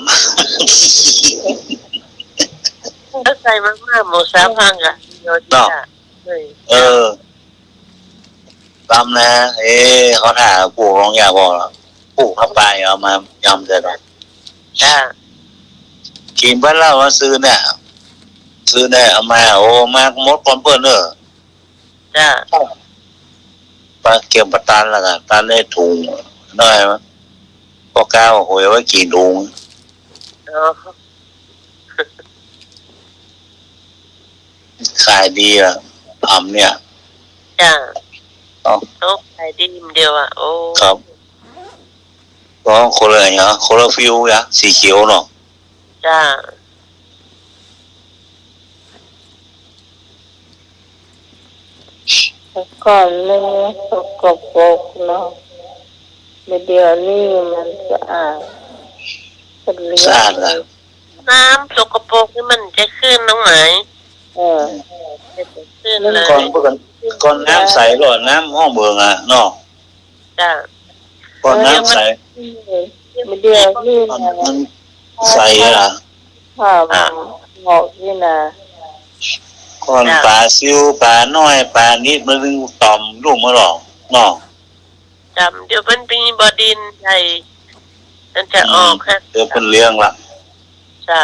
ถ้าใส่มาม่าหมูสับพังอ่ะเดี๋ยวจ้ะเลย ตำนะเขาถ่าปลูกลองอยากบอกปลูกเข้าไปเอามายำเลยนะ จ้ะ กินบ้านเราว่าซื้อเนี่ยเอามาโอ้มากมดปอนเปิ้ลเนอะ จ้ะ ปลาเกี่ยวปลาตันละกันตันได้ถุงได้ไหมพอก้าวหวยไว้กี่ถุง เอ นาะ ขายดีอ่ะทำเนี่ย จ้า อ๋อ โต๊ะขายดีเดียวอ่ะโอ้ ครับก็คนละอย่างคนละฟิวอ่ะสีเขียวเนาะ จ้า แต่ก่อนนึงสกปรกเนาะเดี๋ยวนี้มันสะอาดเป็นเรื่ สะอาดละ น้ำสกปรกนี่มันจะขึ้นน้องไหม เออ จะขึ้นเลย ก่อนก่อนน้ำใสหรอน้ำห้องเบืองอ่ะเนาะ จ้า ก่อนน้ำใส เดี๋ยวนี้ มันใสอ่ะ ข้าวหมอกนี่นะ ก่อนปลาซิวปลาน้อยปลานิดมันถึงต่อมลูกมาหรอกเนาะ จำเดี๋ยวมันมีบดินใหญ่มันจะออกฮะ เดี๋ยวเป็นเรื่องละ จ้า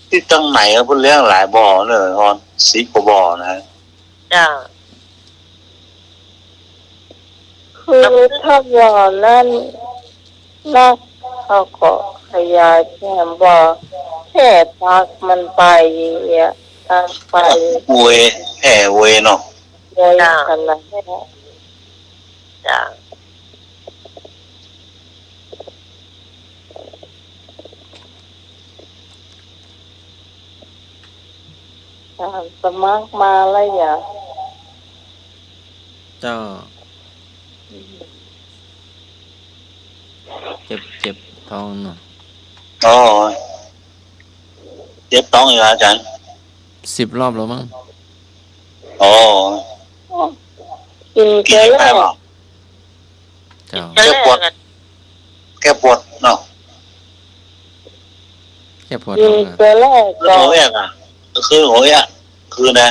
ที่ตั้งไหนก็เป็นเรื่องหลายบ่อเลยฮอน10 กว่าบ่อนะ จ้า คือถ้าบ่อนั้นนักเขาก็ขยายแค่บ่อแค่พักมันไปอย่างเงี้ยทางไป เวแห่เวเนาะ เลยขนาดนี้ จ้า สมัครมาแล้วอย่า เจ้าเจ็บท้องเนาะ อ๋อเจ็บต้องอยู่อาจารย์ 10 รอบแล้วมั้ง อ๋อ กิน กิ เก น ลื ได้ อ เปล่า เจ้า จะแรกอะ แก้ปวดเนาะ แค่ปวด กิ ท้ น องอะ เกลือ แล้ว ก็ โหยอ่ะคือโหยอ่ะคือนะ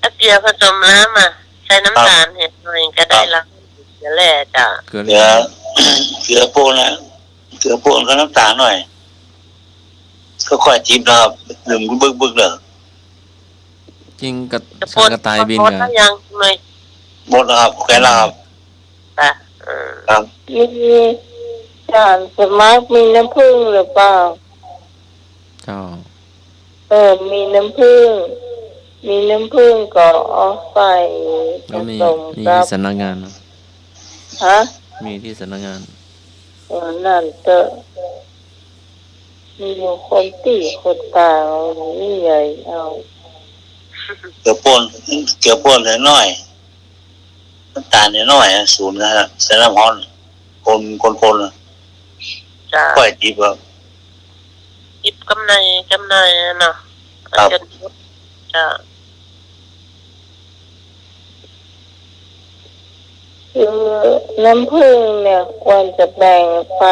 ถ้าเกลือผสมน้ำอ่ะใส่น้ำตาลเห็ดหน่อยก็ได้แล้วจะแร่จ้า เกลือ เกลือเกลือป่นนะเกลือป่นกับน้ำตาลหน่อยก็ค่อยจิ้มนะครับดื่มบึกๆเลย จริงกับ จะ สังกระต่ายบิน โพส กั แล้ น วยังหน่อย หมดแล้วครับแค่แล้วครับ จ้า ครับ มีจานสมัครมีน้ำผึ้งหรือเปล่า เจ้า มีน้ำผึ้งมีน้ำผึ้งก็เอาใส่ผ แล้วมี สม มี กั ที่ บ สำนักงานเนอะ ฮะ มีที่สำนักงาน นั่นเตอะมีคนตีคนตานี่ใหญ่เอา เกลือป่นน้อยน้ำตาลน้อยศูนย์นะครับใส่น้ำร้อนคนจ้าๆค่อยจิ้มครับ จิบกำไรเนาะ ครับ จนจ้า คือน้ำผึ้งเนี่ยควรจะแบ่งไป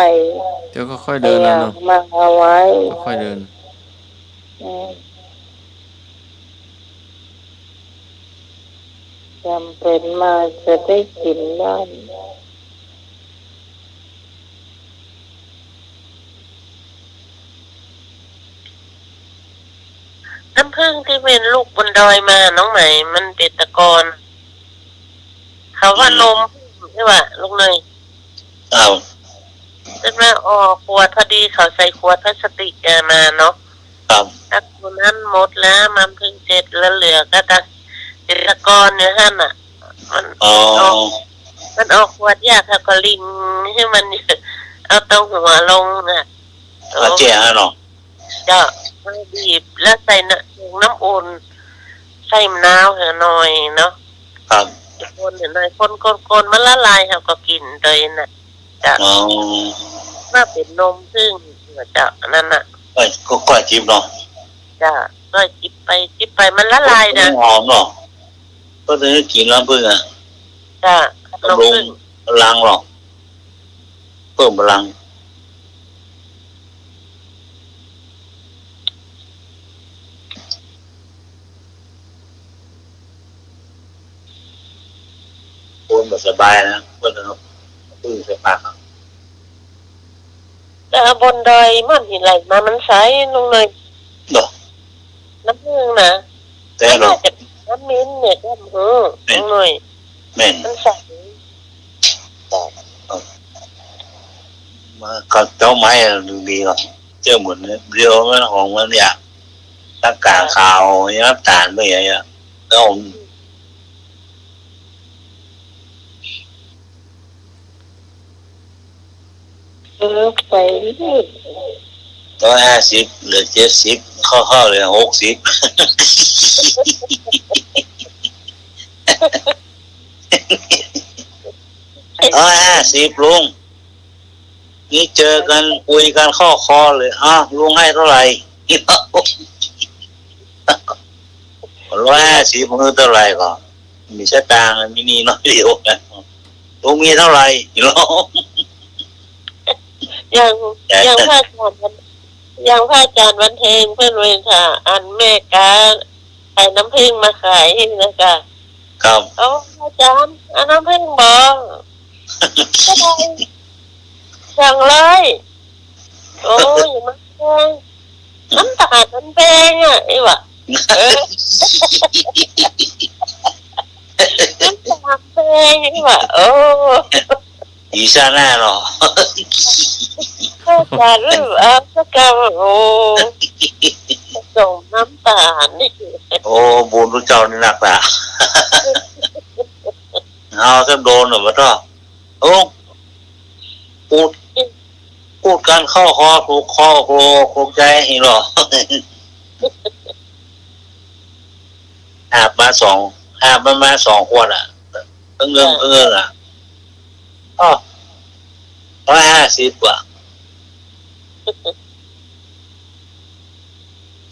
เดี๋ยวก็ค่อยเดินแล้วเนาะ มาเอาไว้ ค่อยเดิน จำเป็นมาจะได้กินบ้าง น้ำผึ้งที่เป็นลูกบนดอยมาน้องใหม่มันเป็นตะกอนเขาว่านมใช่ป่ะลูกเนย อ้าว เป็นว่าขวดพอดีเขาใส่ขวดพลาสติกมาเนาะ ครับ ถ้าคนนั้นหมดแล้วมันเพิ่งเสร็จแล้วเหลือก็จะเป็นตะกอนเนี่ยฮะน่ะมัน อ๋อ มันออกขวดยากค่ะก็ลิงให้มันเอาเตาหัวลงน่ะ อาเจียนเนาะ จะไม่บีบแล้วใส่น้ำอุ่นใส่มะนาวหน่อยเนาะ ครับ คนหน่อยคนมันละลายเขาก็กินเลยน่ะจะ อ๋อ ว่าเป็นนมซึ่งจะนั่นน่ะ ก็ค่อยจิ้มเนาะ จะก็จิบไปมันละลายนะ หอมเนาะก็จะได้กินแล้วเพื่อน จะนม ลง ซึ่ง พลังหรอกเพิ่มพลังคนแบบสบายนะเพื่อนนะครับพึ่งใส่ปากครับ แต่บนดอยมันเห็นไหลมามันใสลงเลย เนาะ น้ำผึ้งนะ แต่เรา จะน้ำมิ้นเนี่ยก็ลงหน่อย แม่น มันใส ครับ จ้ะ เออ น้ำผึ้ง แม่น มันใส แม่นแม่น ลงเลย แม่น มันใส แม่น มันใส แม่น มันใส แม่น มากับเจ้าไม้ดูดีก่อนเจ้าเหมือนเรียวมันของมันเนี่ยตั้งกาขาวเนี่ยน้ำตาลไม่ใหญ่อะแล้วผม ไปเรื่อย 150เหลือ70เข้าเลย60150ลุงนี่เจอกันคุยกันข้อคอเลยลุงให้เท่าไหร่150มันเท่าไหร่ก่อนมีสตางค์มีนี่น้อยเดียวนะลุงมีเท่าไหร่ลุง ยังพระอาจารย์วันเทงเพื่อนเวรค่ะ อันแม่กาขายน้ำผึ้งมาขายนะคะครับอาจารย์อันน้ำผึ้งบอกก็ได้อย่างเลยโอ้ยมันแพงน้ำตาลมันแพงอ่ะไอ้วะน้ำตาลแพงไอ้วะโอ้อีสานแน่หรอก็จะรู้สักคำโอ้ส่งน้ำตาลนี่โอ้บุญรู้เจ้านี่หนักละเอาถ้าโดนหรือเปล่าโอ้พูดกันเข้าคอถูกคอโคใจหรอหาบมา2 ขวดอ่ะเงินอ่ะ150 กว่า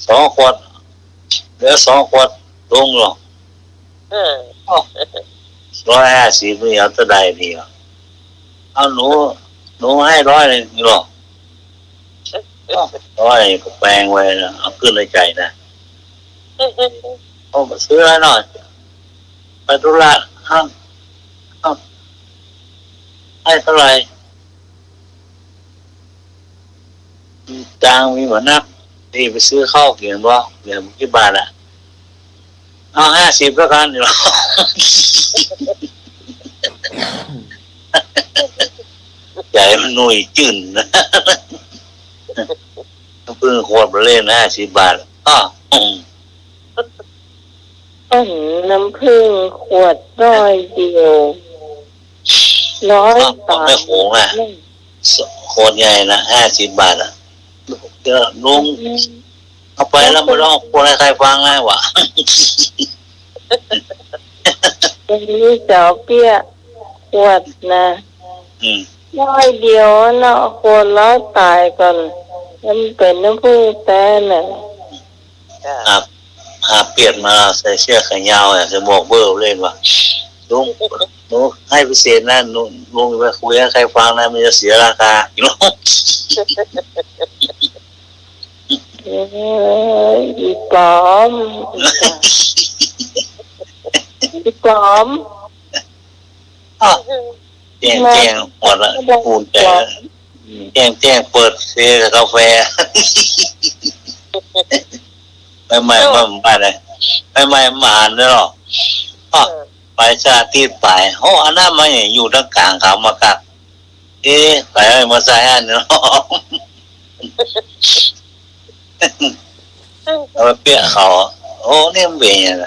2 ขวดเหลือ2 ขวดลงหรอ150นี่เอาจะได้ดีอ่ะเอาหนูให้100เลยหรอ100ก็แปลงไว้นะเอาขึ้นในใจนะมาซื้อให้หน่อยไปธุระให้เท่าไหร่ตังมีเหมือนนักนี่ไปซื้อข้าวกินบ่เดี๋ยวกี่บาทอ่ะเอา50แล้วกันเดี๋ยวใหญ่มันหนุ่ยจื่นนะเพิ่งขวดมาเล่น50 บาทน้ำผึ้งขวด100 เดียว100 บาทไม่โขงอ่ะขวดใหญ่นะ50 บาทอ่ะเดี๋ยวลุงเอาไปแล้วไม่ต้องพูดให้ใครฟังไงวะนี่เจ้าเปี้ยขวดนะ100 เดียวเนาะคน100 ตายก่อนมันเป็นน้ำผึ้งแต่น่ะหาเปลี่ยนมาใส่เสื้อแขนยาวจะบอกเบอร์เล่นว่ะลุงหนูให้พิเศษนะลุงไปคุยให้ใครฟังนะมันจะเสียราคาลุงอีปลอมแจ้งหมดละปูนแจ้งเปิดเซ่กาแฟไม่มาเลยไม่มาอ่านด้วยหรอไปชาติไปอันนั้นมาอยู่ตรงกลางเขามากัดไปมาใส่อันเนาะเอาเปี้ยเขาเนี่ยมันเป็นยังไง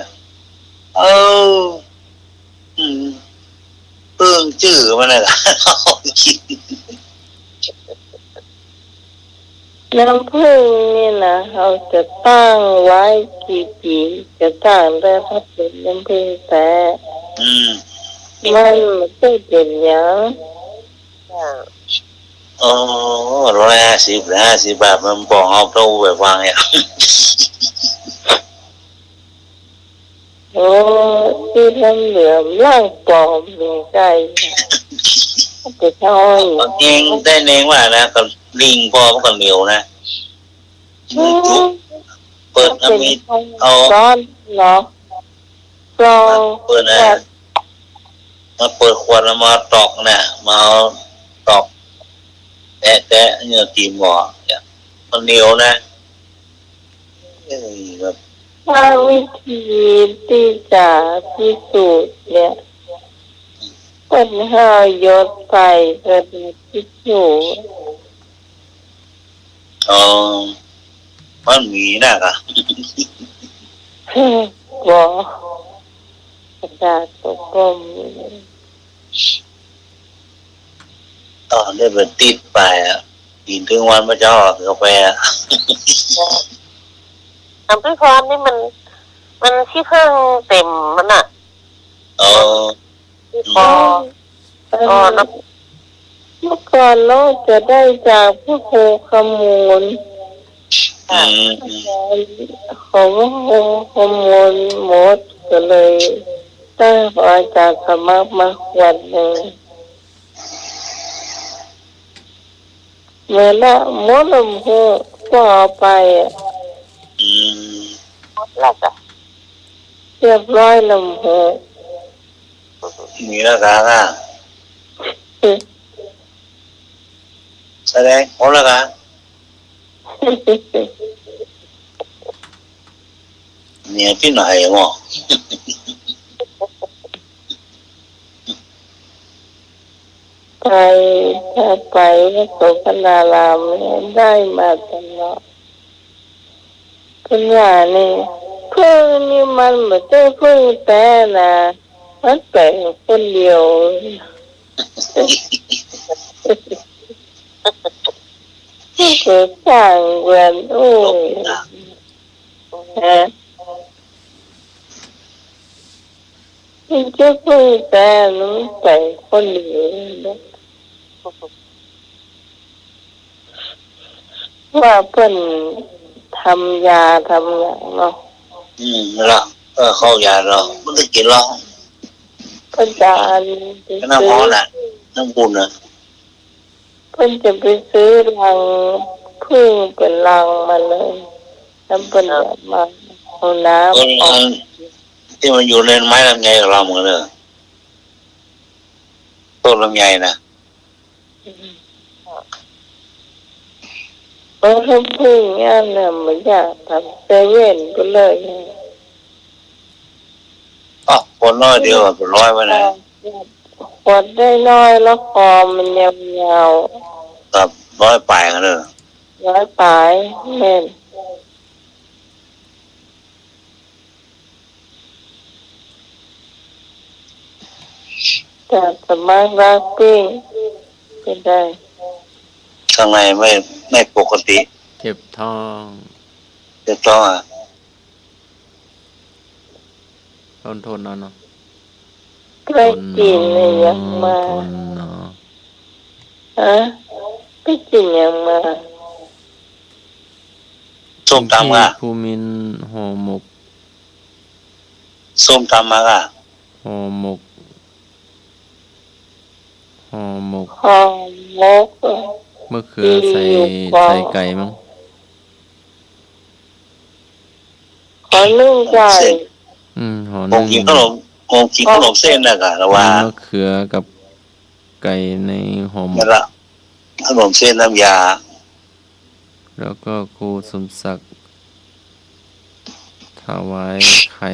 เพิ่งจื้อมันเลยน้ำผึ้งนี่นะเราจะตั้งไว้กี่ปีจะตั้งได้ถ้าเป็นน้ำผึ้งแต่มันไม่เป็นอย่าง150 บาทมันบอกเอาเท่าแบบวางเนี่ยที่น้ำเหลือมร่างปลอมมีใจจะช่วยเองได้เองว่านะกับลิงพอมันก็เหนียวนะเปิดมีเอาร้อนเนาะกรองเปิดนะมาเปิดขวดแล้วมาตอกเนี่ยมาตอกแตะเนื้อตีหมอเนี่ยมันเหนียวนะถ้าวิธีที่จะพิสูจน์เนี่ยเป็น5 หยดใส่กระดาษทิชชู่ อ๋อมันมีนะคะ บอกกระดาษตกกลม ตอนได้เป็นติดไปอ่ะกินถึงวันพระเจ้าออกกาแฟอ่ะ น้ำพริกพรนี่มันที่เพิ่งเต็มมันอ่ะ อ๋อ ที่พอน้ำ เมื่อก่อนเราจะได้จากผู้ครูขมูล อืม เขาขมูลหมดก็เลยได้ขออาจารย์สมัครมาขวดหนึ่งเมื่อละหมดลำหูก็เอาไป อืม แล้วก็ เรียบร้อยลำหู มีนะคะค่ะแสดงผลแล้วกันเนี่ยที่ไหนหมอ ไปถ้าไปวัดโสภณารามเนี่ยได้มาตลอดคุณว่านี่เพื่อนนี่มันไม่ได้เพิ่งแต่นะมันแต่งคนเดียวเกิดสร้างเวรโอ้ยฮะมันจะเพิ่งแต่มันแต่งคนเดียวนะว่าเพิ่นทำยาทำอย่างเนาะ ละเข้ายาเราไม่ได้กินหรอก เพิ่นจะอันไป น้ำ ซื้ ร้อ อน อ่ะน้ำบุญอ่ะ เพิ่นจะไปซื้อรังพึ่งเป็นรังมาเลยแล้วเพิ่นจะมาเอาน้ำออก ที่มันอยู่ในไม้ลำไยกับเราเหมือนเดิมต้นลำไยนะ เอาทำพึ่งงานน่ะมันอยากทำเซเว่นก็เลย อ๋อคนน้อยเดียวเป็นร้อยไว้ไหน ขวดได้น้อยแล้วคอมันยาว กับร้อยปลายกันเลย ๆร้อยปลายแม่นแต่สมัครรักปิ้งก็ได้ ข้างในไม่ปกติ เก็บทอง จะต้องอ่ะ ต้นทนเนาะ ใกล้กินเลยยังมา ทนเนาะ ฮะไปกินยังมา ส้มตำอ่ะ ภูมินห่อหมก ส้มตำมาอ่ะ ห่อหมกห่อหมก หอมมก มะเขือใส่ไก่มั้ง ขอนึ่งไก่ ห่อ ผ นึ่ ม ง กินขนมผมกินขนมเส้นนะกะแต่ว่า มีมะเขือกับไก่ในห่อหม นั่ ก นละขนมเส้นน้ำยา แล้วก็ครูสมศักดิ์ถวายไข่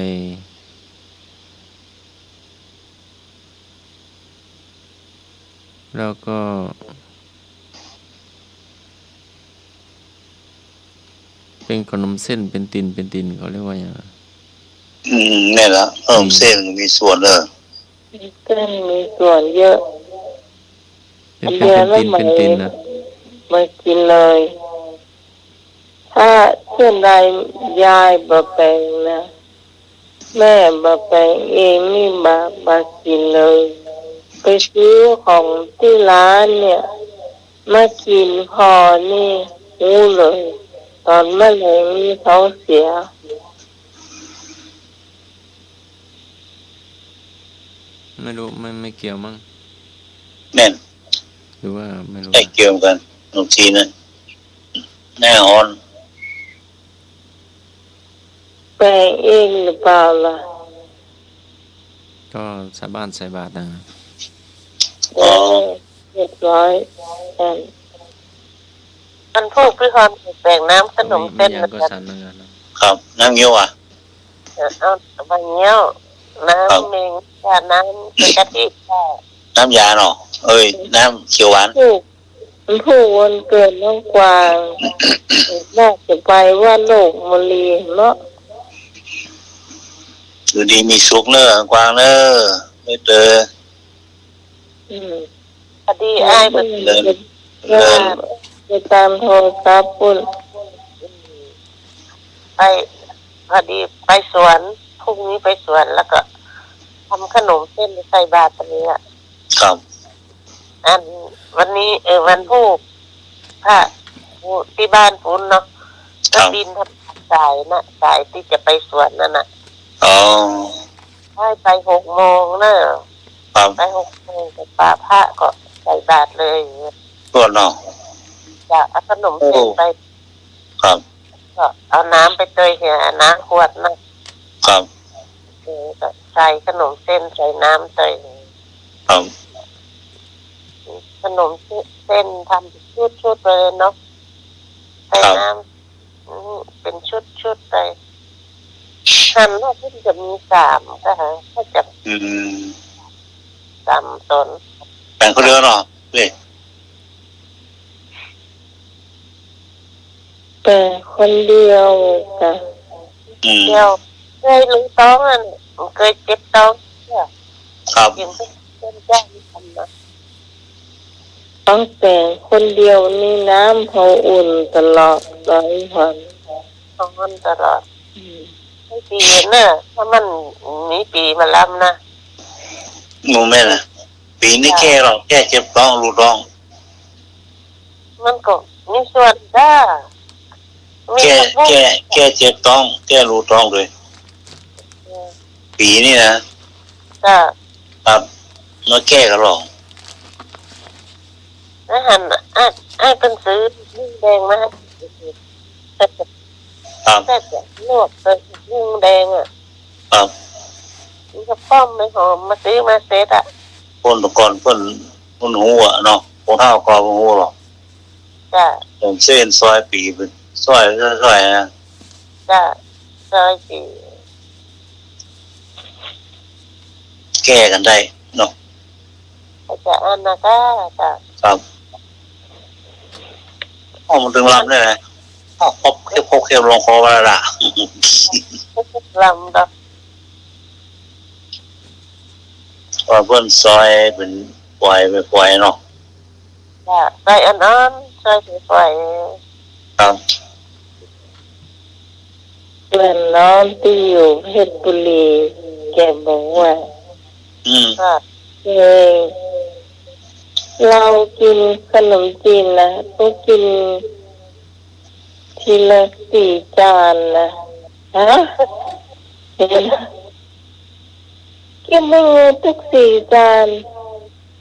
แล้วก็เป็นขนมเส้นเป็นตินเขาเรียกว่าอย่างไร นี่นละขนมเส้นมีส่วนเลย เส้นมีส่วนเยอะ เป็นตินนะ มากินเลย ถ้าเช่นใดยายบะแปลงนะแม่บะแปลงเองนี่มากินเลย ไปซื้อของที่ร้านเนี่ยมากินพอนี่รู้เลย ตอนมะเร็งนี่เขาเสีย ไม่รู้ไม่เกี่ยวมั้ง แน่น หรือว่าไม่รู้ ใกล้เกี่ยวกันขนมจีนนะแน่ฮอน แปลงเองหรือเปล่าล่ะ ก็สาบ้านใส่บาตรนะ อ๋อ เรียบร้อยอัน มันพวกพี่พรแบ่งน้ำขนมเส้น ยั มัน ก็ จะ สั่นเหมือนกันนะครับ น้ำเงี้ยวอ่ะ เอาบางเงี้ยวน้ำเมงน้ำกะทิ น้ำยาเนาะเอ้ยน้ำเขียวหวาน ถูก มันพูดวันเกิดน้องกวางน่าจะไปว่าโลกมลีเนาะ อยู่ดีมีสุขเนอะกวางเนอะไม่เจอ พอดีอ้ายมัน เดิน เริ่มไปตามโทรศัพท์ปุ่น ไปพอดีไปสวนพรุ่งนี้ไปสวนแล้วก็ทำขนมเส้นใส่บาตรตรงนี้อ่ะ ครับ อันวันนี้วันผู้พระผู้ที่บ้านปุ้นเนาะ ค ก็ รับ บินทำสายนะสายที่จะไปสวนนั่นน่ะ อ๋อ ให้ไป6 โมงเนอะ ครับ ไป6 โมงกับป่าพระก็ใส่บาตรเลย ตัวเนาะ จะเอาขนมเส้นไป ครับ ก็เอาน้ำไปเตยเหี่ยน้ำขวดนะครับ ก็ใส่ขนมเส้นใส่น้ำเตย ครับ ขนมเส้นทำชุดๆเลยเนาะใส่น้ำเป็นชุดๆไปหั่นแล้วที่จะมี3ก็ฮะก็จะ 3 ต้น แบ่งเขาเรือเนาะเว้ย แต่คนเดียวจ้ะ เดียวเคยรู้ต้องอ่ะเคยเจ็บต้องเนี่ย ครับ ยังเป็นเจ้าทำนะ ต้องแต่งคนเดียวนี่น้ำเขาอุ่นตลอดหลายวัน ต้องมันตลอดไม่ปีน่ะถ้ามันมีปีมาล้ำนะ งูแม่น่ะปีนี้แค่หรอกแค่เจ็บท้องรูท้อง มันก็มีส่วนได้มี แค่ พวก แค่เจ็บท้องแค่รูท้องเลยปีนี้นะ ก็ ครับมาแก้กันหรอก อาหารอ้ายเป็นซื้อนึ่งแดงมาให้แต่ ครับ แต่จะลวกเป็นนึ่งแดงอ่ะ ครับ มันก็ป้อมไม่หอมมาซื้อมาเซ็ตอ่ะ คนตะกอนเพิ่นหูอ่ะเนาะคนข้าวกอบ่หูหรอก จ้ะ ผมเส้นซอยปีเป็นซอยนะ จ้ะซอยปี แก้กันได้เนาะ อาจจะอันนะก็จ้ะ ครับเอามันถึงลำได้ไงเอาพบเข็มลงคอมาละ ลำดอก ว่าเพิ่นซอยเป็นปล่อยเนาะ จ้ะใส่อันนั้นใส่ไป ครับ เพื่อนน้องที่อยู่เพชรบุรีแกบอกว่า ก็ เออเรากินขนมจีนนะต้องกินทีละ4 จานนะฮะเห็นไหมกินไม่เงินทุก4 จาน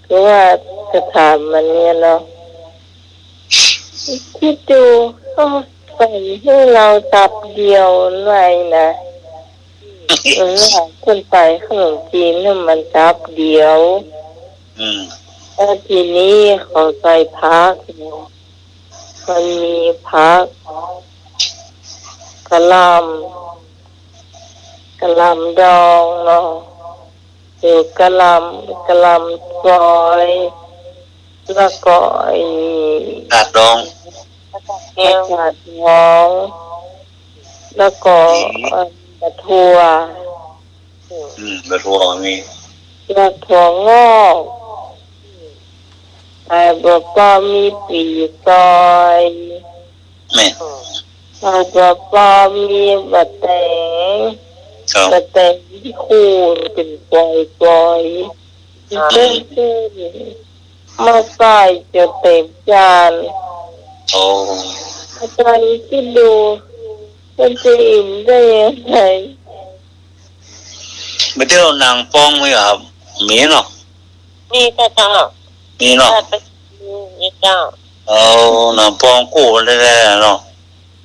คือว่าจะถามมันเนี่ยเนาะคิดดูเขาใส่ให้เราตับเดียวไรนะคนไปขนมจีนเนี่ยมันตับเดียวแล้วทีนี้เขาใส่พักมันมีพักกะหล่ำดองเนาะหรือกะหล่ำซอยแล้วก็กาดดอง เกลียว กาดน้องแล้วก็กระทั่ว กระทั่วมี แล้วถั่วงอกแต่บอกว่ามีปีซอย แม่ แล้วบอกว่ามีบะแตง ครับ บะแตงที่คูณเป็นปล่อยเส้นมาใส่จะเต็มจาน โอ้ อาจารย์คิดดูมันจะอิ่มได้ยังไง ไปเที่ยวนางป้องไหมครับมีเนาะ นี่ก็เจ้า มีเนาะ ถ้าไปนี่เจ้า เอานางป้องกู้ได้เนาะ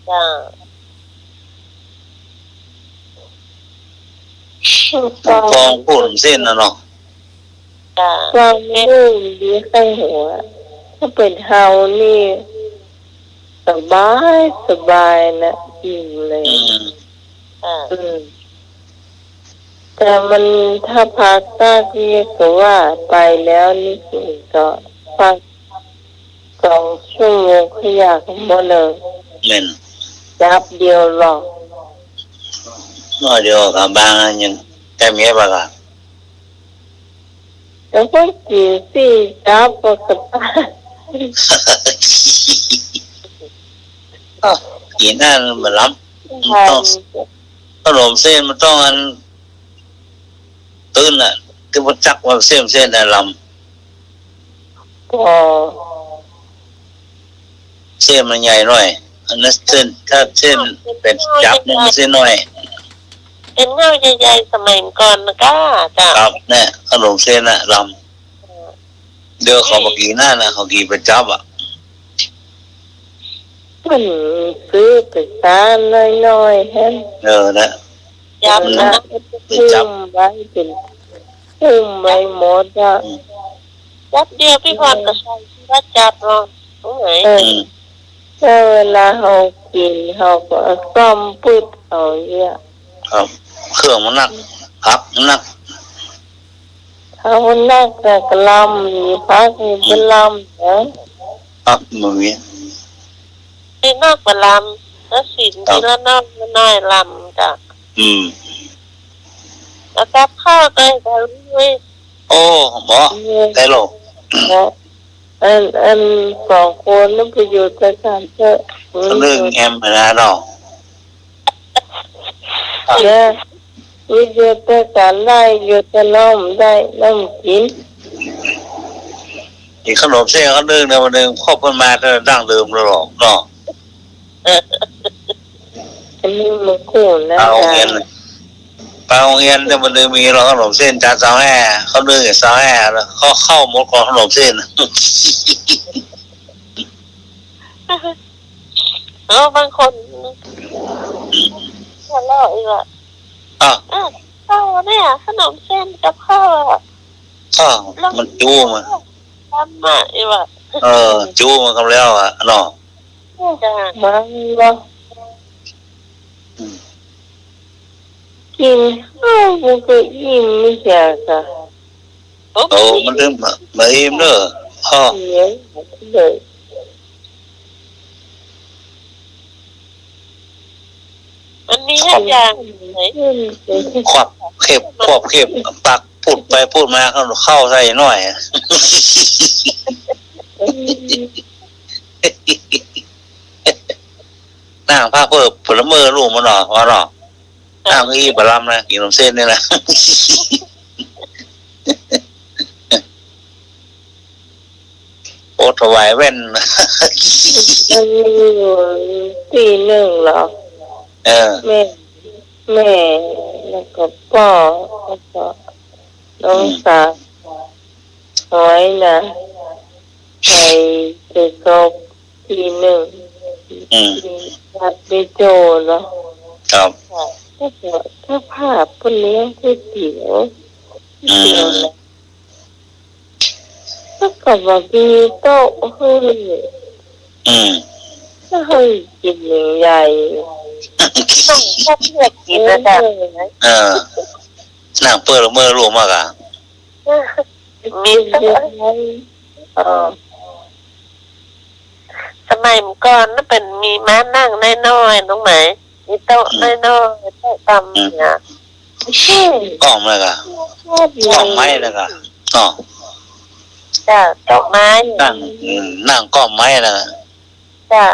เจ้า นางป้องกู้เส้นนะเนาะ จ้า ความนุ่มดีข้างหัว ถ้าเป็นเฮานี่สบายนะอิ่มเลย จ้า แต่มันถ้าพักใต้ที่ก็ว่าไปแล้วนี่ก็พัก 2 ชั่วโมงขยะกันหมดเลย แม่น จับเดียวหรอก น้อยเดียวกับบางอันยังแต่เมียบ่ล่ะ แล้วก็กี่สี่จับก็กระตา กินนั่นมันล้ำ ทาน ขนมเส้นมันต้องอันตื้นอ่ะคือมันจักว่าเส้นน่ะล ก็ ำเส้นมันใหญ่หน่อยอันนั้นเส้นถ้าเส้นเป็นจับเนี่ยมันเส้นน้อย เป็นเงาใหญ่ๆสมัยก่อนนะก้าจ้ะ ครับเนี่ยขนมเส้นน่ะลำเดี๋ยวเขามากินหน้านะเขากินเป็นจับอ่ะ มันซื้อไปทานน้อยๆแฮะ นะ ยับนะ พุ่มไว้เป็นพุ่มไว้หมดอ่ะ จับเดียวพี่พรก็ใส่ที่ว่าจับเนาะตรงไหน ถ้าเวลาเขากินเขาก็ซ่อมปืดเอาเนี่ย ครับเครื่องมันหนักครับมันหนัก เขานักแต่กลำมีพักมีเป็นลำนะครับ มันมี ไอ้นอกประลำแล้วสินทีละนอกน้อยลำจ้ะ แล้วจับข้าวไปแต่ด้วย โอ้หมอได้หรอ นะอัน2 คนนั้นไปอยู่ด้วยกันเถอะ เรื่องแอมนะเนาะ เนี่ยวิทยาการได้อยู่แต่น้ำได้น้ำกิน อีกขนมเส้นเขาเรื่องเนี่ยมันเรื่องครอบกันมาตั้งแต่ดั้งเดิมแล้วหรอกเนาะ อันนี้มันคู่นะ ปลาโรงเรียนเนี่ยมันเรื่องมีเราขนมเส้นจานสาวแห่เขาเรื่องสาวแห่แล้วเขาเข้าหมดของขนมเส้น บางคนทะเลาะอีกอ่ะ อ่ะ ข้าวเนี่ยขนมเส้นกับข้าว มันจู้มัน ทำอ่ะอีกอ่ะ จู้มันกำแล้วอ่ะเนาะ จ้ะ มันว่ากินข้าวมันก็อิ่มไม่ใช่ค่ะ โอ้มันเรื่องมาอิ่มเนอะ เลี้ยงเลย มันมีทุกอย่างไหน ขวบเข็บปักพูดไปพูดมาเข้าใส่หน่อย นั่งผ้าเพิ่มผลเมือลูกมันหรอว่าหรอนั่งอีบะลำนะกินขนมเส้นนี่นะโอ้ถวายแว่น มันมีอยู่ปีหนึ่งหรอแม่แล้วก็พ่อแล้วก็น้องสาวหอยนะไปกบปีหนึ่งวัดไปโจเนาะ ครับ ถ้าภาพคนเลี้ยงก๋วยเตี๋ยวนะถ้ากับว่ามีโต๊ะให้ถ้าให้กินอย่างใหญ่ ต้องชอบเลือกกินนะจ๊ะ นั่งเปิดเมื่อลูกมากอ่ะ มีส เยอะไหม มัยก่อนนั่นเป็นมีม้านั่งน้อยๆตรงไหนมีโต๊ะน้อยๆโต๊ะตำเนี่ย ใช่ กล้องเลยอ่ะ ชอบ กล้องไม้เลยอ่ะอ๋อ จ้ะดอกไม้ นั่งกล้องไม้เลย จ้ะ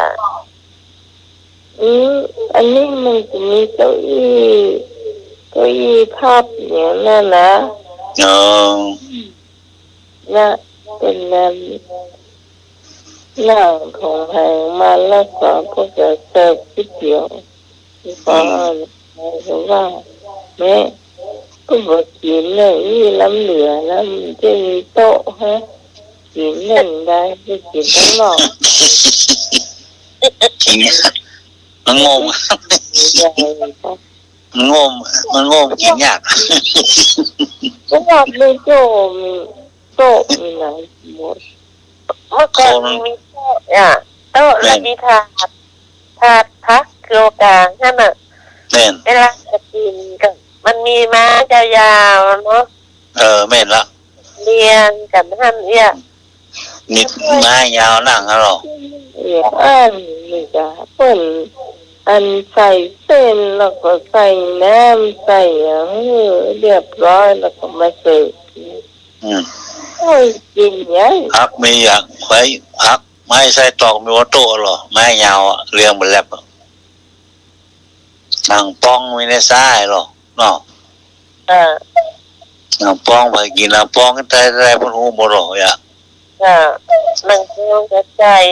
อันนี้มันจะมีเก้าอี้ภาพอย่างนั้นนะน่ะเป็นนั่งของแพงมาแล้วก็พวกจะเสิร์ฟก๋วยเตี๋ยวที่เขาว่าแม่ก็บอกกินเลยนี่ล้ำเหลือแล้วมันจะมีโต๊ะฮะกินหนึ่งได้ไม่กินทั้งนอก มันงง ใหญ่ครับ มันงงกินยาก ก็ว่าไม่โต๊ะมีไหนหมด เมื่อก่อนมีโต๊ะโต๊ะแล้วมีถาดพักเกลียวกลางนั่นน่ะ แม่น เวลาจะกินก็มันมีม้ายาวๆเนาะ แม่นละ เรียงกันท่านเนี่ย นิดไม้ยาวนั่งอะหรอ อันนี่จ้ะเปิ้นอันใส่เส้นแล้วก็ใส่น้ำใส่อย่างเรียบร้อยแล้วก็มาเสิร์ฟ โอ้ยกินยัง พักมีอยากไว้พักไม้ใส่ตอกมีวัตถุหรอไม้ยาวอะเรียงเหมือนแลบหนังป้องไม่ได้ซ้ายหรอเนาะ อ่า หนังป้องไปกินหนังป้องกันได้พนหูหมดหรออย่า อ่านั่งเที่ยวกระจาย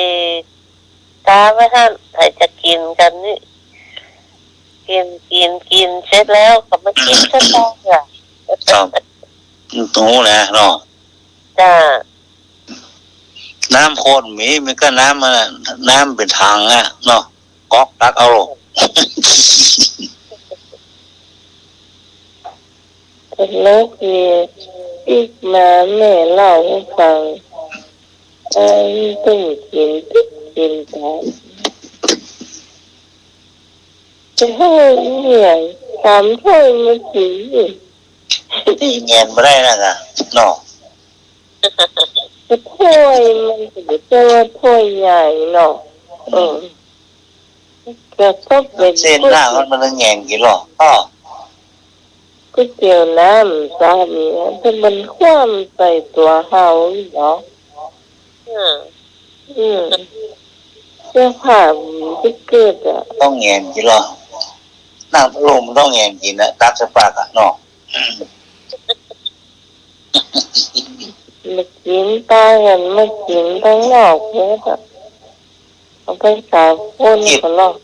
ตาไว้ท่านใครจะกินกันนี่กินเสร็จแล้วก็มากินซะต่ออ่ะ ครับตรงนู้นนะเนาะ จ้า น้ำโคตรมีมันก็น้ำมันน้ำเป็นถังอะเนาะก๊อกตักเอาหรอ แล้วมีอีกมาแม่เล่าให้ฟังต้องกินไปจะให้เนี่ยตามถ้วยมากิน ตีเงียนไม่ได้นะกะเนาะ ถ้วยมันจะเจอถ้วยใหญ่เนาะก็ต้องเป็น เส้นหน้ามันแงงกี่หรออ๋อ ก๋วยเตี๋ยวน้ำซาบีถ้ามันคว่ำใส่ตัวเฮาเนาะ เสื้อผ้าที่เกิดอ่ะ ต้องแงงกี่หรอน้ำลมต้องแงงกินนะตักสปากอะเนาะ มากินตากันมากินทั้งนอกเนี่ยแบบเอาไปสาวคนก็ลอก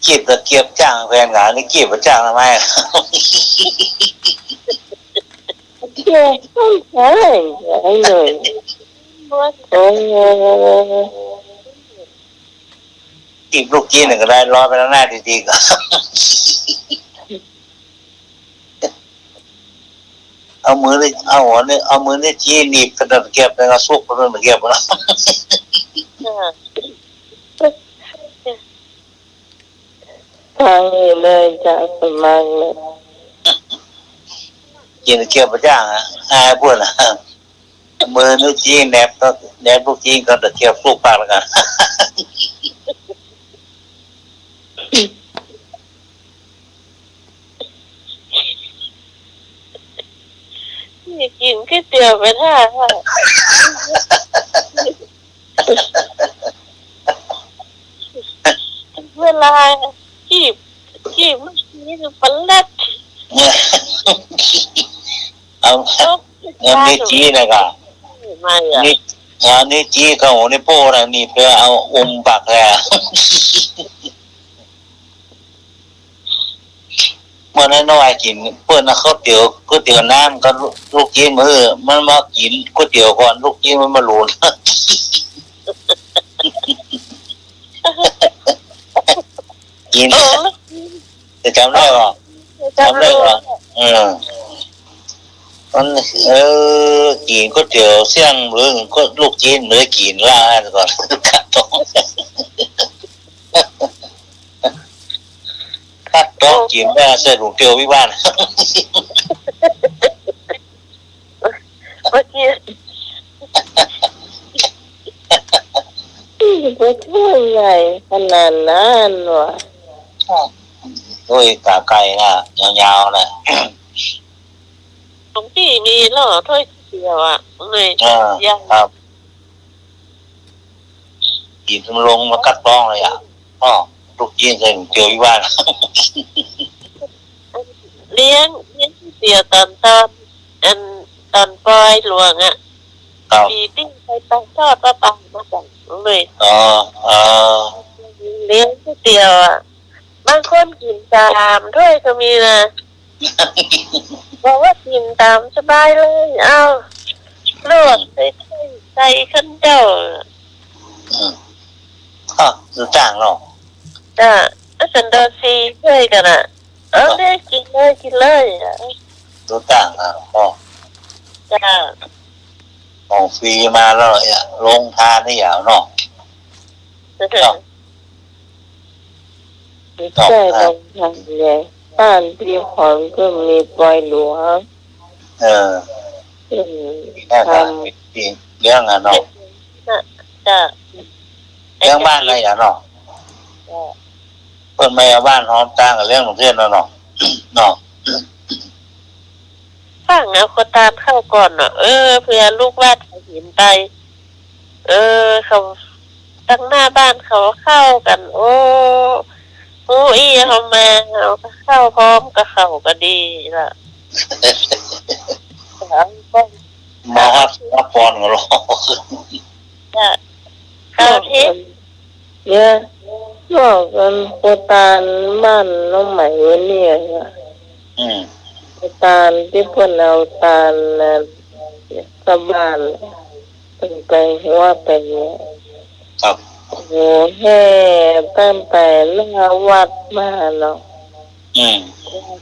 เก็บตะเกียบจ้างแฟนงานนี่เก็บมาจ้างทำไม เที่ยวต้องใช้เลยโอ้โห จีบลูกจีนหนึ่งก็ได้ร้อยไปแล้วหน้าดีๆก็ เอามือนี่เอาหัวนี่เอามือนี่จีหนีบกระดาษเก็บแล้วก็ซุกกระดาษเก็บแล้ว ทางนี้เลยจะสมังเลย จีนเก็บมาจ้างอ่ะพูดนะมือนี่จีแนบก็แนบลูกจีนก็ตะเกียบซุกปากแล้วกัน นี่กินก๋วยเตี๋ยวไปท่าเวลาจีบนี่คือปลัด เอานี่จีนะครับ มาอ่ะ นี่จีเขานี่โป้นะนี่เพื่อเอาปากแล้วเมื่อนั้นน้อยกินเพื่อนเขาก๋วยเตี๋ยวน้ำก็ลูกจีนมือมันมากินก๋วยเตี๋ยวก่อนลูกจีนมันมาหลุน กินจะจำได้ป่ะจำได้ป่ะมันกินก๋วยเตี๋ยวเสี่ยงหรือก็ลูกจีนหรือกินล่าก่อนกัดต้องกินแม่เส้นลูกเตี๋ยววิบ้าน เมื่อกี้ ไม่ถ้วยใหญ่ขนาดนั้นวะ ด้วยกาไก่นะยาวๆนะ ตรงที่มีเหรอถ้วยเดียวอ่ะเลยยัง ครับกินลงมากัดต้องเลยอ่ะลูกจีนใส่เกี๊ยววิบ้าน เลี้ยงเดียวตอนปล่อยหลวงอ่ะ ครับ ปีติ้งไปตั้งทอดปลาปังมาจากเลย เลี้ยงเดียวอ่ะบางคนกินตามถ้วยก็มีนะบอกว่ากินตามสบายเลยเอาลวกใส่ขั้นเจ้า รู้จ้างเนาะ จ้าสันโดซีช่วยกันอ่ะได้กินเลยรู้จ้างอ่ะจ้า ของฟรีมาแล้วอ่ะลงทานได้ยาวเนาะ ไม่ใช่ตรงทางเลยบ้านพี่ขอนก็มีปล่อยหลวง แค่ทำเรื่องอ่ะเนาะ ท น่ะจ้ะ เรื่องบ้านอะไรอย่างเนาะ จ้ะ เพิ่นไม่เอาบ้านหอมตั้งกับเรื่องของเพื่อนเนาะเนาะ ฟังเอาคนตามเข้าก่อนเนาะเพื่อลูกลาดเขาเห็นไปเขาตั้งหน้าบ้านเขาเข้ากัน โอ้อีเขามาเขาเข้าพร้อมกับเขาก็ดีล่ะแล้วก็ มาฮับพรกันหรอ จะเข้าที่ เนี่ยบอกกันโคตานบ้านน้องใหม่วันนี้ค่ะ โคตานที่เพิ่นเอาตาลกลับบ้านเป็นไปหัวไปเนี่ย ครับ โหแห่ตั้งแต่หน้าวัดมาเนาะ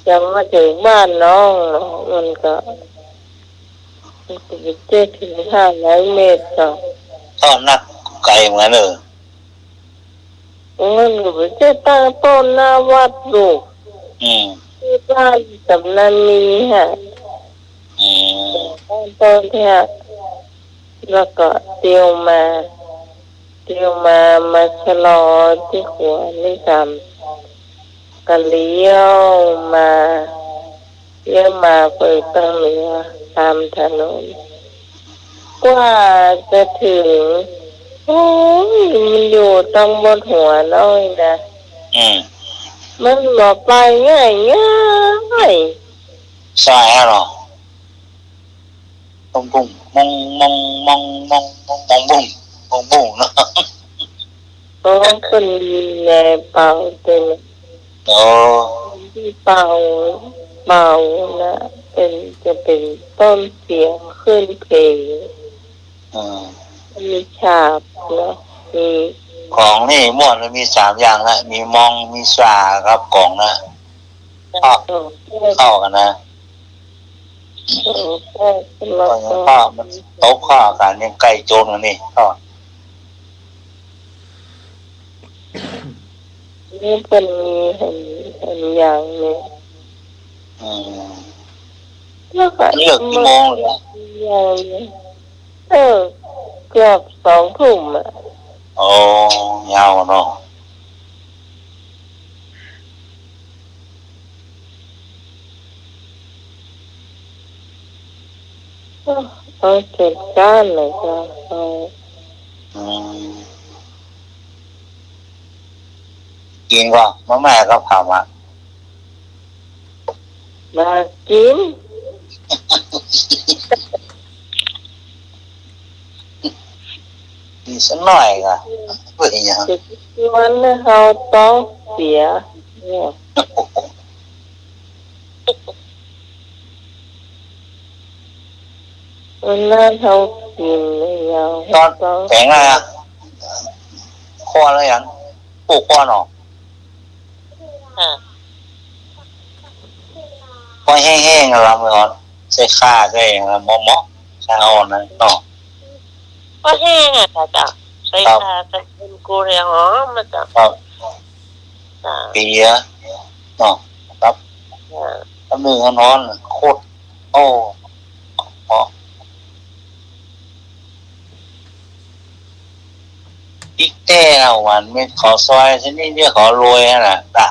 จะมาถึงบ้านน้องเนาะมันก็7-500 เมตรเนาะ ก็นักไกลเหมือนเด้อ มันก็ไปเจะตั้งต้นหน้าวัดลูกที่บ้านสำนักมีฮะตั้งต้นเนี่ยแล้วก็เตียวมาชะลอที่หัวนี่ทำก็เลี้ยวมาเปิดตั้งเหนือตามถนนกว่าจะถึงโอ้ยมันอยู่ตรงบนหัวน้อยนะมันบอกไปง่ายใช่ฮะเนาะปุ้งปุ้งมองบุ้งเนาะ ก็เป็นแนวเป่าเต็ม โอ้ ที่เป่านะจะเป็นต้นเสียงขึ้นเพลงมีฉาบเนาะมี ของนี่ม่วนมันมี3อย่างนะมีมองมีสาครับกล่องนะเข้ากันนะแล้วก็ ข้อมันตบข้อกันยังไก่โจรกันนี่ก็ นี่เป็นเห็นอย่างนี้แล้วก็ เลือกกี่โมงเลย อย่างนี้เกือบ2 ทุ่มอ่ะ โอ้ยาวเนาะ เอาเจ็ดก้านเลยจ้ะกินก็มาแม่ก็พามา มากิน ดีสักหน่อยก็เพื่ออย่าง วันนี้เขาต้องเสียเนี่ยวันนั้นเขากินเลยยาว ตอนแข็งอะไรคออะไรอย่างปลูกคอเนาะคอแห้งๆเราไม่อ่อนใส่ข้าใส่หม้อข้าอ่อนนะเนาะ ก็แห้งอ่ะจ้ะใส่ชาเป็นกูเรียงมาจ้ะ ครับเปียเนาะครับแล้วมือนอนโคตรโอ้อีกแต่วันเม็ดขอซอยชนิดเดียวขอรวยน่ะจ้ะ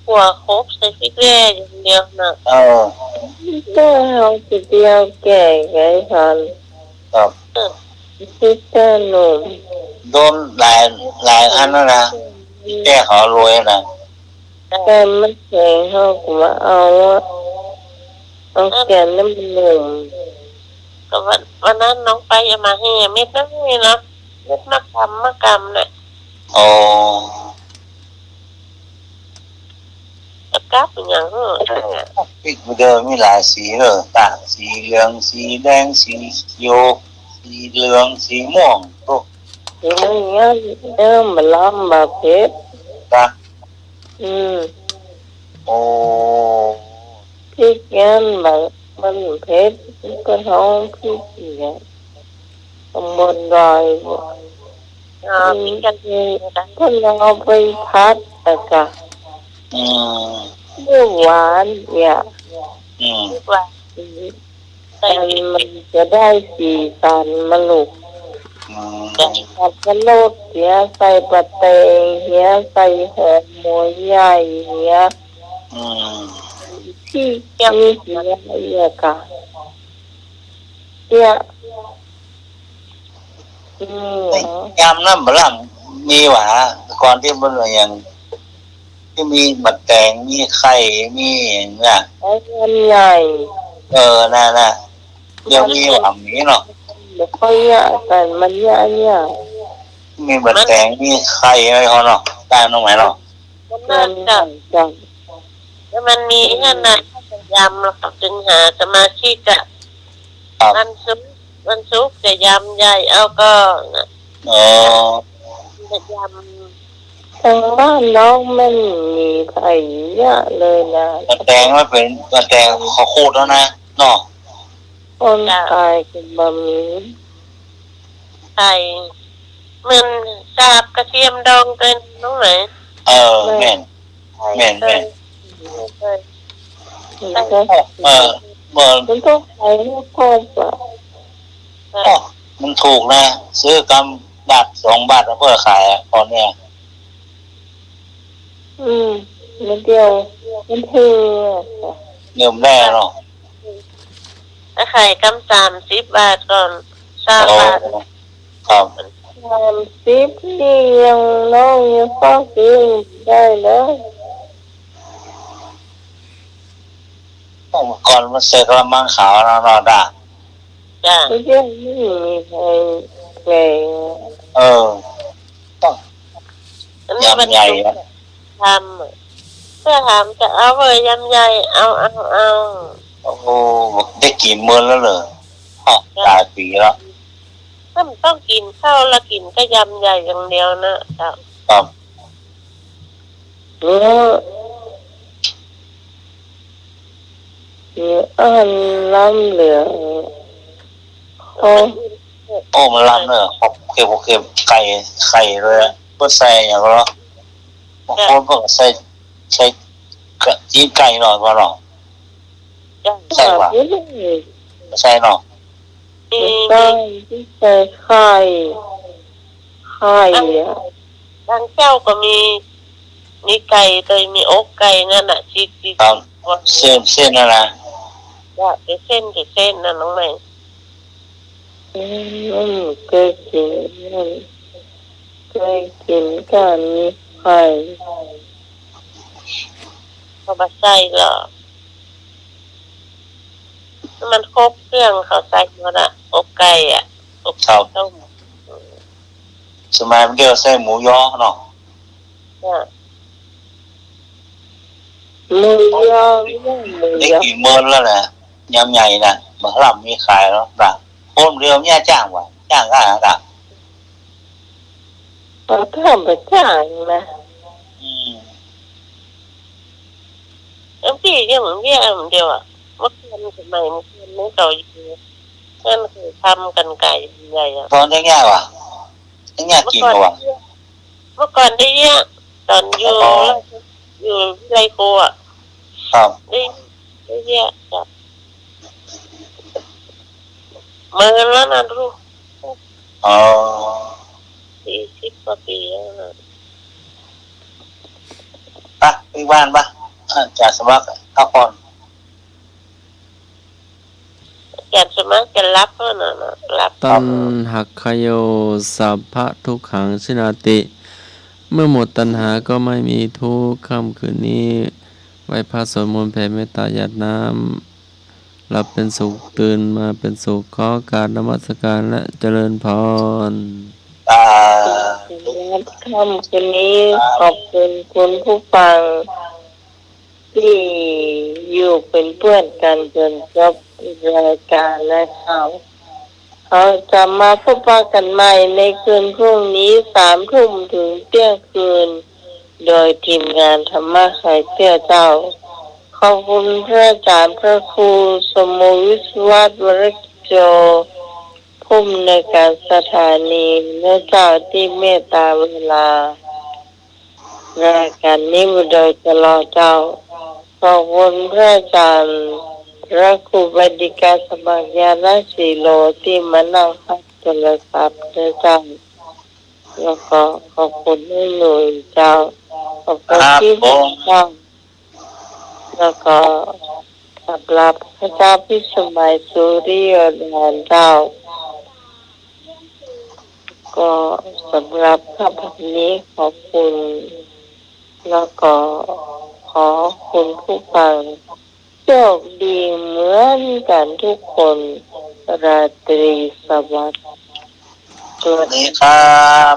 หัวครบใส่พริกแร่อย่างเดียวนะ แต่เขาจะเดียวแก่ไงทัน ครับ คิดแต่หนุ่ม โดนหลายอันแล้วนะแก้ขอรวยนะ แต่มันแข็งเขาก็มาเอาแก่นน้ำหนุ่ม ก็วันนั้นน้องไปเอามาให้เม็ดนั่นนี่เนาะเม็ดมะกำน่ะ โอ้ จะกลับอย่างเออ พริกเดิมมีหลายสีเลยตาสีเหลืองสีแดงสีเขียวสีเหลืองสีม่วงโอ้ ทีนี้มันล้ำมาเพชร จ้ะ โอ้ พี่แกนมันเพชรก็ท้องพี่เนี่ยตำบลดอยมีกันเองนะ ก็เอาไปพัดแต่ก็เมื่อวานเนี่ย ว่า กันมันจะได้สีสันมาลูก อืม สับปะรดเหียใส่ปลาเตงเหียใส่หอมหัวใหญ่เหีย อืม ที่มีเหียเอียกะเนี่ยยำน้ำบลังมีหวาก่อนที่มันอย่างที่มีบัดแตงมีไข่มีอย่างเงี้ย ไอ้เงินใหญ่ น่ะเดี๋ยวมีหวานนี้เนาะ เดี๋ยวค่อยยะกันมันยะเนี่ย มีบัดแตงมีไข่อะไรเขาเนาะได้น้องไหมเนาะ มัน มั น่าน จะ จัง แล้วมันมีนั่นนะยำแล้วก็จึงหาสมาชิกอะ ครับ วันศุกร์จะยำใหญ่เอาก็นะ อ๋อ จะย ทางบ้านน้องไม่มีไผ่เยอะเลยนะ บัดแตงไม่เป็นบัดแตงเขาคูดแล้วนะเนาะ คนตายกันบะหมี่ ำไข่มันสาบกระเทียมดองเป็นน้องไหน แม่น ไม่เคย มันก็ เมื่อ มันต้องใช้ให้ครบอ่ะ มันถูกนะซื้อกำบาท2 บาทแล้วเพื่อขายตอนเนี้ย มันเดียวมันเท่อะ เงิมแร่เนาะ ถ้าไข่กำ30 บาทก่อน3 บาท ครับ 30นี่ยังน้องยังฟ้องกินได้เลย ก่อนมันเสกระมังขาวเนาะด่า จ้ะ ไม่ใช่ไม่มีใครแก่ ต้อง อันนี้มัน ยำใหญ่อะ ทำเพื่อถามจะเอาเว้ยยำใหญ่เอา โอ้โหได้กี่มื้อแล้วเหรอหลายปีแล้ว ถ้ามันต้องกินข้าวแล้วกินก็ยำใหญ่อย่างเดียวนะจ้ะ ครับ เนี่ยอ่านล้ำเหลืองโอ้ โอ้มันรันเนอะเค็มไข่เลยอะเพื่อใส่อย่างเนาะบางคนก็ใส่กะทิไก่หน่อยก็เนาะ จ้ะ ใส่หวาน ไม่ได้ ใส่เนาะ มี ไม่ได้ที่ใส่ไข่อ่ะ ทางเจ้าก็มีไก่โดยมีอกไก่นั่นน่ะชีส ครับเส้นนะนะ จ้ะเป็นเส้นนะน้องใหม่ เคยกินกันมีไข่ เขามาใส่หรอมันครบเครื่องเขาใส่หมดอะอกไก่อะอกไก่ต้ม สมัยมันเดียวใส่หมูยอเนาะ จ้ะ มือยาวมือ ได้ ยาว กี่มื้อแล้วนะยำใหญ่นะมาหลับมีขายแล้วด่าโอนเดียวเนี่ยจ้างว่ะจ้างก็หาด่า เราทำประจานนะ พี่ยังเหมือนเดียวอะเมื่อคืนสมัยเมื่อคืนนี้เราอยู่นั่นคือทำกันไก่ใหญ่อะ ตอนง่ายๆว่ะง่ายกินว่ะ เมื่อก่อนได้เยอะตอนอยู่ไรโกอะ ครับ ได้เยอะจ้ะเมื่อแล้วนะลูก อ๋อ 40 กว่าปีแล้วนะ ปะไปบ้านปะจากสมัครข้าวพร แกนสมัครจะรับเพื่อนนะรับ ตันหักขโยสัพพะทุกขังชินาติ เมื่อหมดตัณหาก็ไม่มีทุกข์ค่ำคืนนี้ไหว้พระสวดมนต์แผ่เมตตาหยาดน้ำหลับเป็นสุขตื่นมาเป็นสุขขอการนมัสการและเจริญพร ค่ำคืนนี้ขอบคุณคุณผู้ฟังที่อยู่เป็นเพื่อนกันจนจบรายการนะครับเขาจะมาพบกันใหม่ในคืนพรุ่งนี้3 ทุ่มถึงเที่ยงคืน โดยทีมงานธรรมะไข่เตี้ยเจ้า ขอบคุณพระอาจารย์พระครูสมมุติวิศวัตวรกิจโจผู้อำนวยการสถานีและเจ้าที่เมตตาเวลารายการนี้โดยตลอดเจ้าขอบคุณพระอาจารย์ พระครูบดิกาสมัครยาณสีโลที่มานั่งพักโทรศัพท์ด้วยเจ้าแล้วก็ขอบคุณให้หน่วยเจ้าขอบคุณที่เจ้าแล้วก็สำหรับพระเจ้าพิสมัยสุริยแดนเจ้าก็สำหรับพระบัดนี้ขอบคุณแล้วก็ขอคุณผู้ฟังโชคดีเหมือนกันทุกคนราตรีสวัสดิ์ สวัสดีครับ